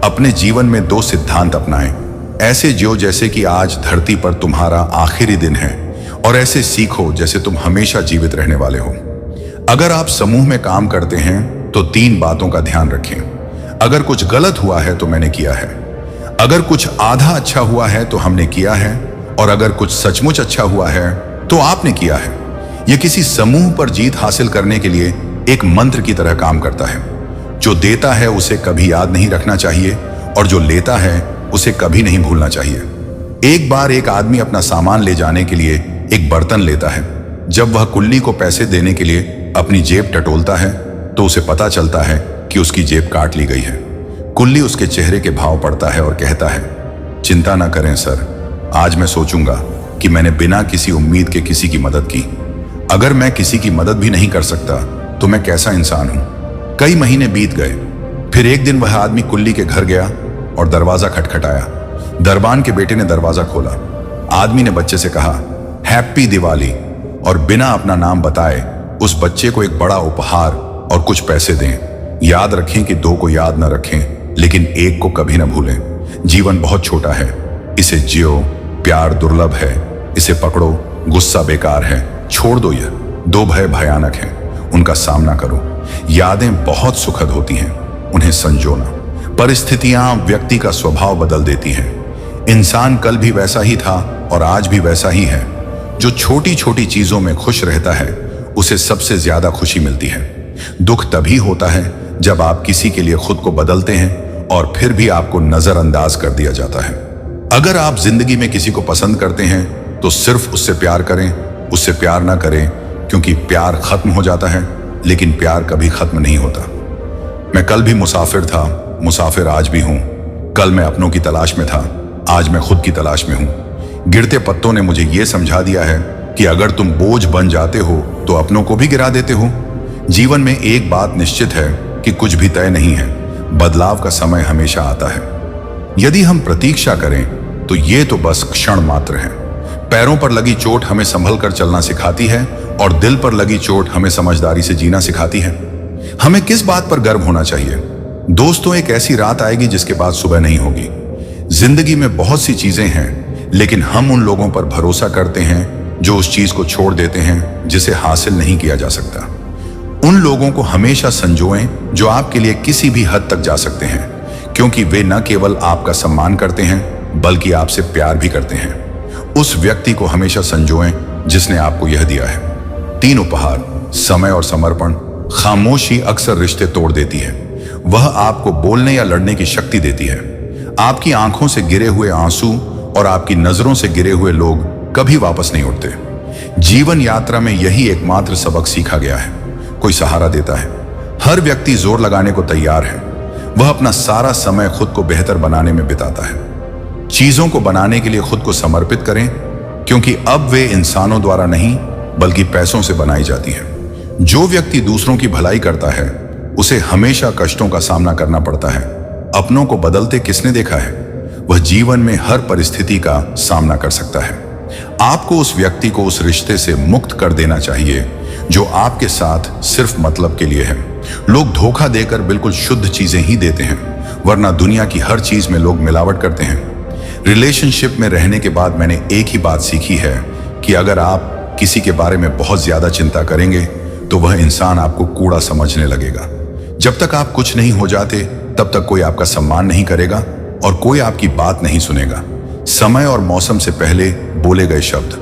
अपने जीवन में 2 सिद्धांत अपनाएं। ऐसे जियो जैसे कि आज धरती पर तुम्हारा आखिरी दिन है, और ऐसे सीखो जैसे तुम हमेशा जीवित रहने वाले हो। अगर आप समूह में काम करते हैं तो 3 बातों का ध्यान रखें। अगर कुछ गलत हुआ है तो मैंने किया है, अगर कुछ आधा अच्छा हुआ है तो हमने किया है, और अगर कुछ सचमुच अच्छा हुआ है तो आपने किया है। यह किसी समूह पर जीत हासिल करने के लिए एक मंत्र की तरह काम करता है। जो देता है उसे कभी याद नहीं रखना चाहिए, और जो लेता है उसे कभी नहीं भूलना चाहिए। एक बार एक आदमी अपना सामान ले जाने के लिए एक बर्तन लेता है। जब वह कुल्ली को पैसे देने के लिए अपनी जेब टटोलता है तो उसे पता चलता है कि उसकी जेब काट ली गई है। कुल्ली उसके चेहरे के भाव पड़ता है और कहता है, चिंता ना करें सर, आज मैं सोचूंगा कि मैंने बिना किसी उम्मीद के किसी की मदद की। अगर मैं किसी की मदद भी नहीं कर सकता तो मैं कैसा इंसान हूं। कई महीने बीत गए। फिर एक दिन वह आदमी कुल्ली के घर गया और दरवाजा खटखटाया। दरबान के बेटे ने दरवाजा खोला। आदमी ने बच्चे से कहा, हैप्पी दिवाली, और बिना अपना नाम बताए उस बच्चे को एक बड़ा उपहार और कुछ पैसे दें। याद रखें कि 2 को याद न रखें, लेकिन एक को कभी न भूलें। जीवन बहुत छोटा है, इसे जियो। प्यार दुर्लभ है, इसे पकड़ो। गुस्सा बेकार है, छोड़ दो। यह 2 भय भयानक हैं, उनका सामना करो। यादें बहुत सुखद होती हैं, उन्हें संजोना। परिस्थितियां व्यक्ति का स्वभाव बदल देती हैं। इंसान कल भी वैसा ही था और आज भी वैसा ही है। जो छोटी छोटी चीजों में खुश रहता है उसे सबसे ज्यादा खुशी मिलती है। दुख तभी होता है जब आप किसी के लिए खुद को बदलते हैं और फिर भी आपको नजरअंदाज कर दिया जाता है। अगर आप जिंदगी में किसी को पसंद करते हैं तो सिर्फ उससे प्यार करें, उससे प्यार ना करें, क्योंकि प्यार खत्म हो जाता है लेकिन प्यार कभी खत्म नहीं होता। मैं कल भी मुसाफिर था, मुसाफिर आज भी हूं। कल मैं अपनों की तलाश में था, आज मैं खुद की तलाश में हूं। गिरते पत्तों ने मुझे यह समझा दिया है कि अगर तुम बोझ बन जाते हो तो अपनों को भी गिरा देते हो। जीवन में एक बात निश्चित है कि कुछ भी तय नहीं है, बदलाव का समय हमेशा आता है। यदि हम प्रतीक्षा करें तो ये तो बस क्षण मात्र है। पैरों पर लगी चोट हमें संभल कर चलना सिखाती है और दिल पर लगी चोट हमें समझदारी से जीना सिखाती है। हमें किस बात पर गर्व होना चाहिए? दोस्तों, एक ऐसी रात आएगी जिसके बाद सुबह नहीं होगी। जिंदगी में बहुत सी चीजें हैं, लेकिन हम उन लोगों पर भरोसा करते हैं जो उस चीज को छोड़ देते हैं जिसे हासिल नहीं किया जा सकता। उन लोगों को हमेशा संजोएं जो आपके लिए किसी भी हद तक जा सकते हैं, क्योंकि वे न केवल आपका सम्मान करते हैं बल्कि आपसे प्यार भी करते हैं। उस व्यक्ति को हमेशा संजोएं जिसने आपको यह दिया है। 3 उपहार, समय और समर्पण। खामोशी अक्सर रिश्ते तोड़ देती है। वह आपको बोलने या लड़ने की शक्ति देती है। आपकी आंखों से गिरे हुए आंसू और आपकी नजरों से गिरे हुए लोग कभी वापस नहीं उठते। जीवन यात्रा में यही एकमात्र सबक सीखा गया है। कोई सहारा देता है। हर व्यक्ति जोर लगाने को तैयार है। वह अपना सारा समय खुद को बेहतर बनाने में बिताता है। चीजों को बनाने के लिए खुद को समर्पित करें, क्योंकि अब वे इंसानों द्वारा नहीं बल्कि पैसों से बनाई जाती है। जो व्यक्ति दूसरों की भलाई करता है उसे हमेशा कष्टों का सामना करना पड़ता है। अपनों को बदलते किसने देखा है? वह जीवन में हर परिस्थिति का सामना कर सकता है। आपको उस व्यक्ति को उस रिश्ते से मुक्त कर देना चाहिए जो आपके साथ सिर्फ मतलब के लिए है। लोग धोखा देकर बिल्कुल शुद्ध चीजें ही देते हैं, वरना दुनिया की हर चीज में लोग मिलावट करते हैं। रिलेशनशिप में रहने के बाद मैंने एक ही बात सीखी है कि अगर आप किसी के बारे में बहुत ज्यादा चिंता करेंगे तो वह इंसान आपको कूड़ा समझने लगेगा। जब तक आप कुछ नहीं हो जाते तब तक कोई आपका सम्मान नहीं करेगा और कोई आपकी बात नहीं सुनेगा। समय और मौसम से पहले बोले गए शब्द,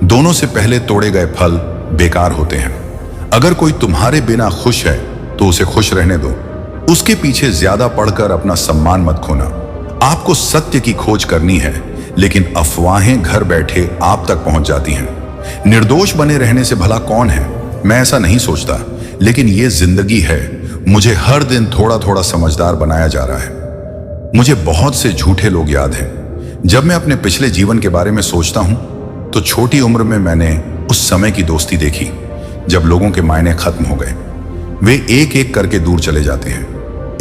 दोनों से पहले तोड़े गए फल बेकार होते हैं। अगर कोई तुम्हारे बिना खुश है तो उसे खुश रहने दो। उसके पीछे ज्यादा पढ़कर अपना सम्मान मत खोना। आपको सत्य की खोज करनी है, लेकिन अफवाहें घर बैठे आप तक पहुंच जाती हैं। निर्दोष बने रहने से भला कौन है? मैं ऐसा नहीं सोचता, लेकिन ये जिंदगी है। मुझे हर दिन थोड़ा थोड़ा समझदार बनाया जा रहा है। मुझे बहुत से झूठे लोग याद हैं। जब मैं अपने पिछले जीवन के बारे में सोचता हूं तो छोटी उम्र में मैंने उस समय की दोस्ती देखी जब लोगों के मायने खत्म हो गए। वे एक एक करके दूर चले जाते हैं।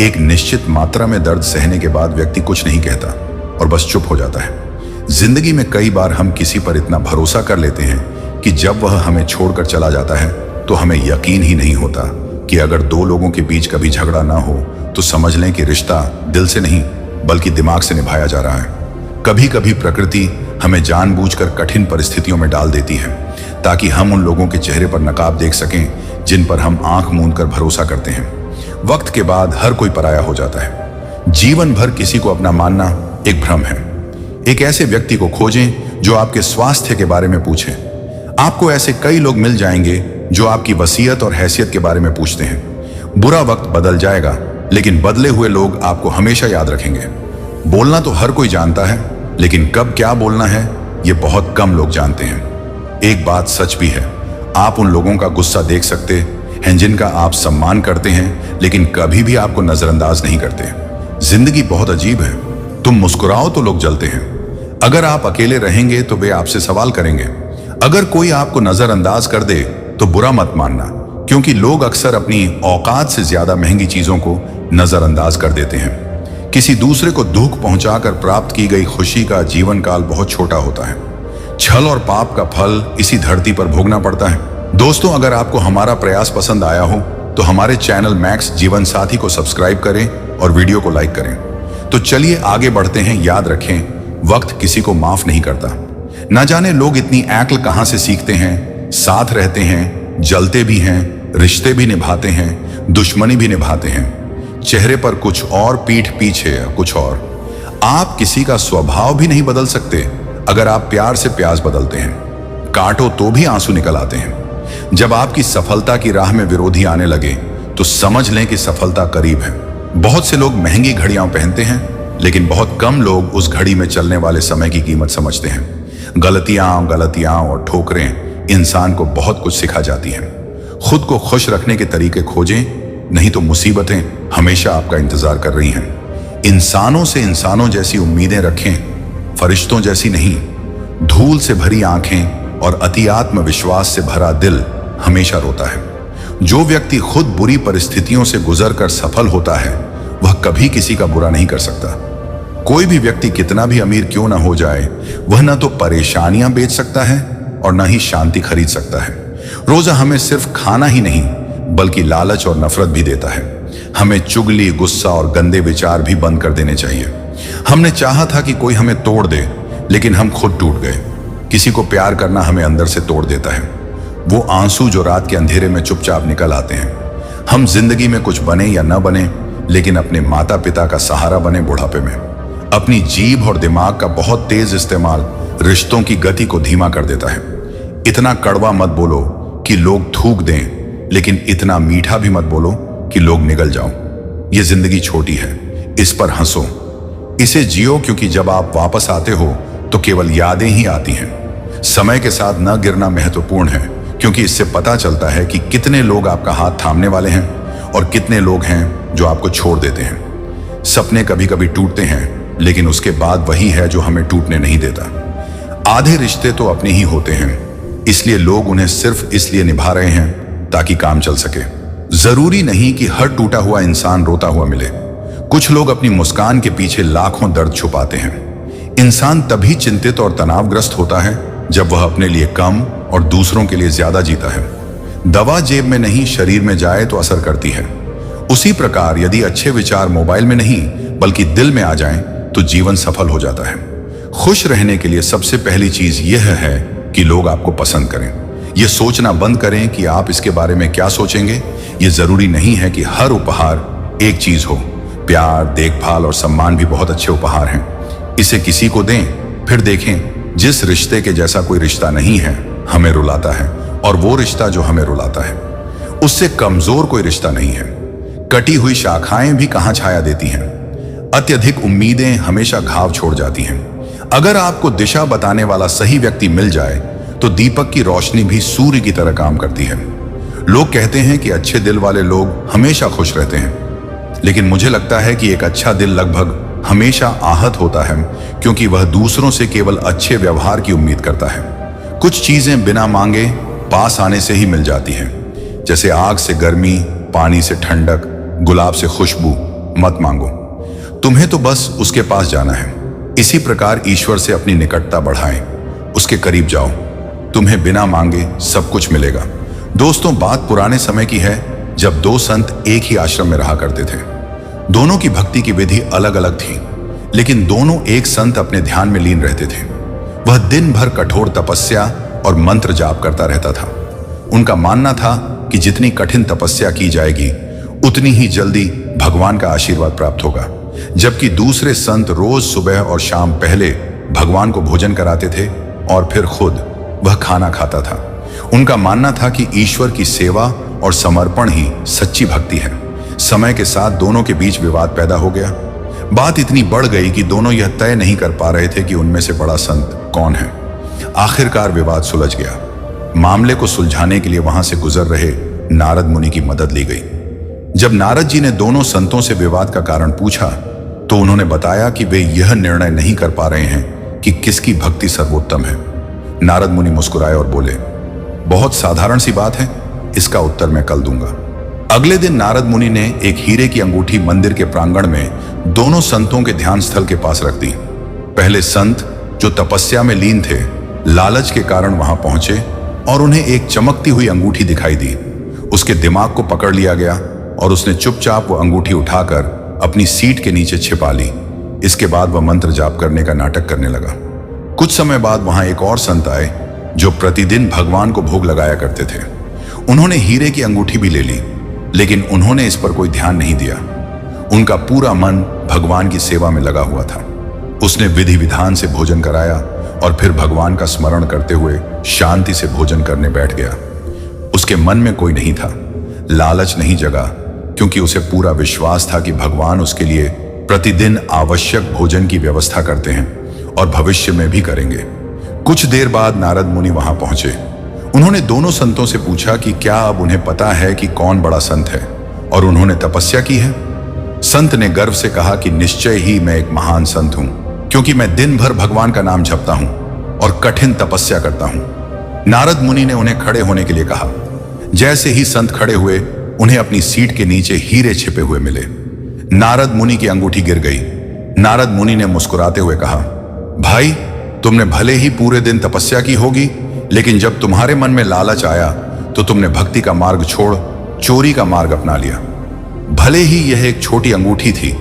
एक निश्चित मात्रा में दर्द सहने के बाद व्यक्ति कुछ नहीं कहता और बस चुप हो जाता है। जिंदगी में कई बार हम किसी पर इतना भरोसा कर लेते हैं कि जब वह हमें छोड़कर चला जाता है तो हमें यकीन ही नहीं होता कि अगर दो लोगों के बीच कभी झगड़ा ना हो तो समझ लें कि रिश्ता दिल से नहीं बल्कि दिमाग से निभाया जा रहा है। कभी कभी प्रकृति हमें जानबूझकर कठिन परिस्थितियों में डाल देती है ताकि हम उन लोगों के चेहरे पर नकाब देख सकें जिन पर हम आंख मूंद कर भरोसा करते हैं। वक्त के बाद हर कोई पराया हो जाता है। जीवन भर किसी को अपना मानना एक भ्रम है। एक ऐसे व्यक्ति को खोजें जो आपके स्वास्थ्य के बारे में पूछे। आपको ऐसे कई लोग मिल जाएंगे जो आपकी वसीयत और हैसियत के बारे में पूछते हैं। बुरा वक्त बदल जाएगा, लेकिन बदले हुए लोग आपको हमेशा याद रखेंगे। बोलना तो हर कोई जानता है, लेकिन कब क्या बोलना है ये बहुत कम लोग जानते हैं। एक बात सच भी है, आप उन लोगों का गुस्सा देख सकते हैं जिनका आप सम्मान करते हैं, लेकिन कभी भी आपको नजरअंदाज नहीं करते। जिंदगी बहुत अजीब है। तुम मुस्कुराओ तो लोग जलते हैं। अगर आप अकेले रहेंगे तो वे आपसे सवाल करेंगे। अगर कोई आपको नजरअंदाज कर दे तो बुरा मत मानना, क्योंकि लोग अक्सर अपनी औकात से ज्यादा महंगी चीजों को नजरअंदाज कर देते हैं। किसी दूसरे को दुख पहुंचाकर प्राप्त की गई खुशी का जीवन काल बहुत छोटा होता है। छल और पाप का फल इसी धरती पर भोगना पड़ता है। दोस्तों, अगर आपको हमारा प्रयास पसंद आया हो तो हमारे चैनल मैक्स जीवन साथी को सब्सक्राइब करें और वीडियो को लाइक करें। तो चलिए आगे बढ़ते हैं। याद रखें, वक्त किसी को माफ नहीं करता। न जाने लोग इतनी अक्ल कहां से सीखते हैं। साथ रहते हैं, जलते भी हैं, रिश्ते भी निभाते हैं, दुश्मनी भी निभाते हैं। चेहरे पर कुछ और, पीठ पीछे कुछ और। आप किसी का स्वभाव भी नहीं बदल सकते। अगर आप प्यार से प्यास बदलते हैं, काटो तो भी आंसू निकल आते हैं। जब आपकी सफलता की राह में विरोधी आने लगे तो समझ लें कि सफलता करीब है। बहुत से लोग महंगी घड़ियां पहनते हैं, लेकिन बहुत कम लोग उस घड़ी में चलने वाले समय की कीमत समझते हैं। गलतियां और ठोकरें इंसान को बहुत कुछ सिखा जाती हैं। खुद को खुश रखने के तरीके खोजें, नहीं तो मुसीबतें हमेशा आपका इंतजार कर रही हैं। इंसानों से इंसानों जैसी उम्मीदें रखें, फरिश्तों जैसी नहीं। धूल से भरी आंखें और अति आत्मविश्वास से भरा दिल हमेशा रोता है। जो व्यक्ति खुद बुरी परिस्थितियों से गुजरकर सफल होता है वह कभी किसी का बुरा नहीं कर सकता। कोई भी व्यक्ति कितना भी अमीर क्यों ना हो जाए, वह न तो परेशानियां बेच सकता है और न ही शांति खरीद सकता है। रोजा हमें सिर्फ खाना ही नहीं बल्कि लालच और नफरत भी देता है। हमें चुगली, गुस्सा और गंदे विचार भी बंद कर देने चाहिए। हमने चाहा था कि कोई हमें तोड़ दे, लेकिन हम खुद टूट गए। किसी को प्यार करना हमें अंदर से तोड़ देता है। वो आंसू जो रात के अंधेरे में चुपचाप निकल आते हैं। हम जिंदगी में कुछ बने या न बने, लेकिन अपने माता पिता का सहारा बने बुढ़ापे में। अपनी जीभ और दिमाग का बहुत तेज इस्तेमाल रिश्तों की गति को धीमा कर देता है। इतना कड़वा मत बोलो कि लोग थूक दें, लेकिन इतना मीठा भी मत बोलो कि लोग निगल जाओ। ये जिंदगी छोटी है, इस पर हंसो, इसे जियो, क्योंकि जब आप वापस आते हो तो केवल यादें ही आती हैं। समय के साथ न गिरना महत्वपूर्ण है, क्योंकि इससे पता चलता है कि कितने लोग आपका हाथ थामने वाले हैं और कितने लोग हैं जो आपको छोड़ देते हैं। सपने कभी कभी टूटते हैं, लेकिन उसके बाद वही है जो हमें टूटने नहीं देता। आधे रिश्ते तो अपने ही होते हैं, इसलिए लोग उन्हें सिर्फ इसलिए निभा रहे हैं ताकि काम चल सके। जरूरी नहीं कि हर टूटा हुआ इंसान रोता हुआ मिले। कुछ लोग अपनी मुस्कान के पीछे लाखों दर्द छुपाते हैं। इंसान तभी चिंतित और तनावग्रस्त होता है जब वह अपने लिए कम और दूसरों के लिए ज्यादा जीता है। दवा जेब में नहीं शरीर में जाए तो असर करती है। उसी प्रकार यदि अच्छे विचार मोबाइल में नहीं बल्कि दिल में आ जाएं तो जीवन सफल हो जाता है। खुश रहने के लिए सबसे पहली चीज यह है कि लोग आपको पसंद करें। यह सोचना बंद करें कि आप इसके बारे में क्या सोचेंगे। यह जरूरी नहीं है कि हर उपहार एक चीज हो। प्यार, देखभाल और सम्मान भी बहुत अच्छे उपहार हैं। इसे किसी को दें, फिर देखें जिस रिश्ते के जैसा कोई रिश्ता नहीं है हमें रुलाता है, और वो रिश्ता जो हमें रुलाता है उससे कमजोर कोई रिश्ता नहीं है। कटी हुई शाखाएं भी कहां छाया देती हैं। अत्यधिक उम्मीदें हमेशा घाव छोड़ जाती हैं। अगर आपको दिशा बताने वाला सही व्यक्ति मिल जाए तो दीपक की रोशनी भी सूर्य की तरह काम करती है। लोग कहते हैं कि अच्छे दिल वाले लोग हमेशा खुश रहते हैं, लेकिन मुझे लगता है कि एक अच्छा दिल लगभग हमेशा आहत होता है, क्योंकि वह दूसरों से केवल अच्छे व्यवहार की उम्मीद करता है। कुछ चीजें बिना मांगे पास आने से ही मिल जाती हैं, जैसे आग से गर्मी, पानी से ठंडक, गुलाब से खुशबू। मत मांगो, तुम्हें तो बस उसके पास जाना है। इसी प्रकार ईश्वर से अपनी निकटता बढ़ाएं, उसके करीब जाओ, तुम्हें बिना मांगे सब कुछ मिलेगा। दोस्तों, बात पुराने समय की है जब दो संत एक ही आश्रम में रहा करते थे। दोनों की भक्ति की विधि अलग अलग थी, लेकिन दोनों एक संत अपने ध्यान में लीन रहते थे। वह दिन भर कठोर तपस्या और मंत्र जाप करता रहता था। उनका मानना था कि जितनी कठिन तपस्या की जाएगी उतनी ही जल्दी भगवान का आशीर्वाद प्राप्त होगा। जबकि दूसरे संत रोज सुबह और शाम पहले भगवान को भोजन कराते थे और फिर खुद वह खाना खाता था। उनका मानना था कि ईश्वर की सेवा और समर्पण ही सच्ची भक्ति है। समय के साथ दोनों के बीच विवाद पैदा हो गया। बात इतनी बढ़ गई कि दोनों यह तय नहीं कर पा रहे थे कि उनमें से बड़ा संत कौन है। आखिरकार विवाद सुलझ गया। मामले को सुलझाने के लिए वहां से गुजर रहे नारद मुनि की मदद ली गई। जब नारद जी ने दोनों संतों से विवाद का कारण पूछा तो उन्होंने बताया कि वे यह निर्णय नहीं कर पा रहे हैं कि किसकी भक्ति सर्वोत्तम है। नारद मुनि मुस्कुराए और बोले, बहुत साधारण सी बात है, इसका उत्तर मैं कल दूंगा। अगले दिन नारद मुनि ने एक हीरे की अंगूठी मंदिर के प्रांगण में दोनों संतों के ध्यान स्थल के पास रख दी। पहले संत जो तपस्या में लीन थे लालच के कारण वहां पहुंचे और उन्हें एक चमकती हुई अंगूठी दिखाई दी। उसके दिमाग को पकड़ लिया गया और उसने चुपचाप वो अंगूठी उठाकर अपनी सीट के नीचे छिपा ली। इसके बाद वह मंत्र जाप करने का नाटक करने लगा। कुछ समय बाद वहां एक और संत आए जो प्रतिदिन भगवान को भोग लगाया करते थे। उन्होंने हीरे की अंगूठी भी ले ली, लेकिन उन्होंने इस पर कोई ध्यान नहीं दिया। उनका पूरा मन भगवान की सेवा में लगा हुआ था। उसने विधि विधान से भोजन कराया और फिर भगवान का स्मरण करते हुए शांति से भोजन करने बैठ गया। उसके मन में कोई नहीं था, लालच नहीं जगा, क्योंकि उसे पूरा विश्वास था कि भगवान उसके लिए प्रतिदिन आवश्यक भोजन की व्यवस्था करते हैं और भविष्य में भी करेंगे। कुछ देर बाद नारद मुनि वहां पहुंचे। उन्होंने दोनों संतों से पूछा कि क्या अब उन्हें पता है कि कौन बड़ा संत है और उन्होंने तपस्या की है। संत ने गर्व से कहा कि निश्चय ही मैं एक महान संत हूं, क्योंकि मैं दिन भर भगवान का नाम जपता हूं और कठिन तपस्या करता हूं। नारद मुनि ने उन्हें खड़े होने के लिए कहा। जैसे ही संत खड़े हुए उन्हें अपनी सीट के नीचे हीरे छिपे हुए मिले। नारद मुनि की अंगूठी गिर गई। नारद मुनि ने मुस्कुराते हुए कहा, भाई, तुमने भले ही पूरे दिन तपस्या की होगी, लेकिन जब तुम्हारे मन में लालच आया तो तुमने भक्ति का मार्ग छोड़ चोरी का मार्ग अपना लिया। भले ही यह एक छोटी अंगूठी थी,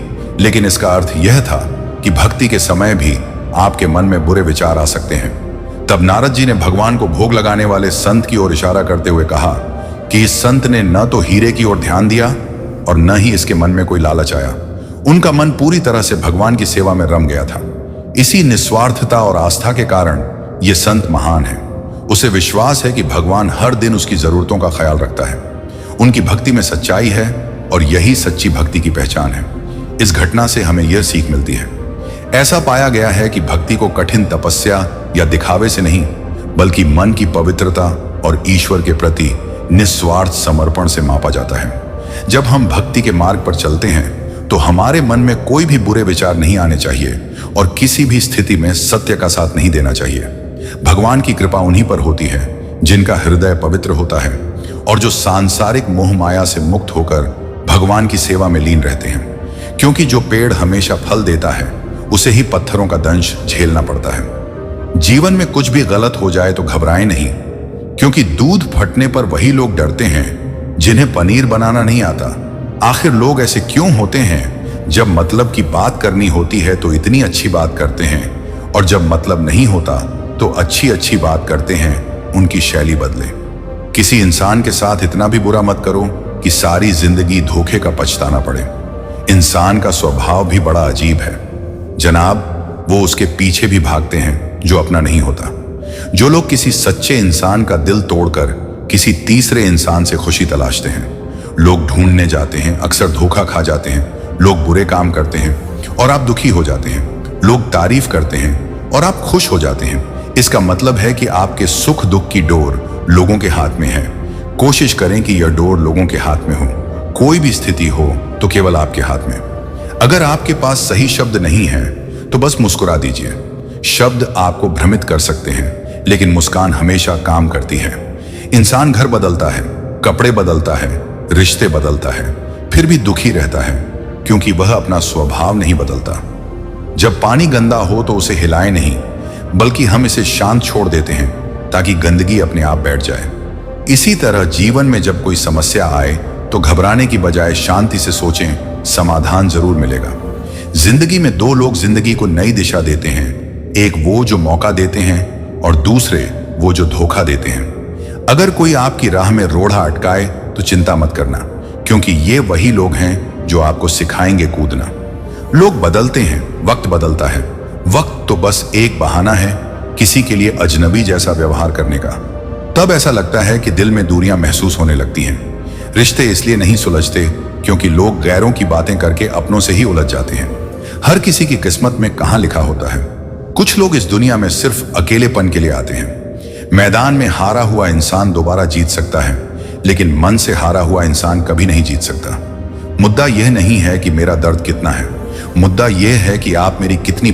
लेकिन इसका अर्थ यह था कि भक्ति के समय भी आपके मन में बुरे विचार आ सकते हैं। तब नारद जी ने भगवान को भोग लगाने वाले संत की ओर इशारा करते हुए कहा कि इस संत ने न तो हीरे की ओर ध्यान दिया और न ही इसके मन में कोई लालच आया। उनका मन पूरी तरह से भगवान की सेवा में रम गया था। इसी निस्वार्थता और आस्था के कारण ये संत महान है। उसे विश्वास है कि भगवान हर दिन उसकी जरूरतों का ख्याल रखता है। उनकी भक्ति में सच्चाई है और यही सच्ची भक्ति की पहचान है। इस घटना से हमें यह सीख मिलती है। ऐसा पाया गया है कि भक्ति को कठिन तपस्या या दिखावे से नहीं, बल्कि मन की पवित्रता और ईश्वर के प्रति निस्वार्थ समर्पण से मापा जाता है। जब हम भक्ति के मार्ग पर चलते हैं तो हमारे मन में कोई भी बुरे विचार नहीं आने चाहिए और किसी भी स्थिति में सत्य का साथ नहीं देना चाहिए। भगवान की कृपा उन्हीं पर होती है जिनका हृदय पवित्र होता है। और जो सांसारिक मोह माया से मुक्त होकर भगवान की सेवा में लीन रहते हैं। क्योंकि जो पेड़ हमेशा फल देता है उसे ही पत्थरों का दंश झेलना पड़ता है। जीवन में कुछ भी गलत हो जाए तो घबराएं नहीं, क्योंकि दूध फटने पर वही लोग डरते हैं जिन्हें पनीर बनाना नहीं आता। आखिर लोग ऐसे क्यों होते हैं? जब मतलब की बात करनी होती है तो इतनी अच्छी बात करते हैं, और जब मतलब नहीं होता तो अच्छी अच्छी बात करते हैं। उनकी शैली बदले। किसी इंसान के साथ इतना भी बुरा मत करो कि सारी जिंदगी धोखे का पछताना पड़े। इंसान का स्वभाव भी बड़ा अजीब है जनाब, वो उसके पीछे भी भागते हैं जो अपना नहीं होता। जो लोग किसी सच्चे इंसान का दिल तोड़कर किसी तीसरे इंसान से खुशी तलाशते हैं, लोग ढूंढने जाते हैं, अक्सर धोखा खा जाते हैं। लोग बुरे काम करते हैं और आप दुखी हो जाते हैं। लोग तारीफ करते हैं और आप खुश हो जाते हैं। इसका मतलब है कि आपके सुख दुख की डोर लोगों के हाथ में है। कोशिश करें कि यह डोर लोगों के हाथ में हो। कोई भी स्थिति हो तो केवल आपके हाथ में। अगर आपके पास सही शब्द नहीं है तो बस मुस्कुरा दीजिए। शब्द आपको भ्रमित कर सकते हैं, लेकिन मुस्कान हमेशा काम करती है। इंसान घर बदलता है, कपड़े बदलता है, रिश्ते बदलता है, फिर भी दुखी रहता है, क्योंकि वह अपना स्वभाव नहीं बदलता। जब पानी गंदा हो तो उसे हिलाएं नहीं, बल्कि हम इसे शांत छोड़ देते हैं ताकि गंदगी अपने आप बैठ जाए। इसी तरह जीवन में जब कोई समस्या आए तो घबराने की बजाय शांति से सोचें, समाधान जरूर मिलेगा। जिंदगी में दो लोग जिंदगी को नई दिशा देते हैं, एक वो जो मौका देते हैं और दूसरे वो जो धोखा देते हैं। अगर कोई आपकी राह में रोड़ा अटकाए तो चिंता मत करना, क्योंकि ये वही लोग हैं जो आपको सिखाएंगे कूदना। लोग बदलते हैं, वक्त बदलता है। वक्त तो बस एक बहाना है किसी के लिए अजनबी जैसा व्यवहार करने का। तब ऐसा लगता है कि दिल में दूरियां महसूस होने लगती हैं। रिश्ते इसलिए नहीं सुलझते क्योंकि लोग गैरों की बातें करके अपनों से ही उलझ जाते हैं। हर किसी की किस्मत में कहां लिखा होता है। कुछ लोग इस दुनिया में सिर्फ अकेलेपन के लिए आते हैं। मैदान में हारा हुआ इंसान दोबारा जीत सकता है, लेकिन मन से हारा हुआ इंसान कभी नहीं जीत सकता। मुद्दा यह नहीं है कि मेरा दर्द कितना है, मुद्दा यह है कि आप मेरी कितनी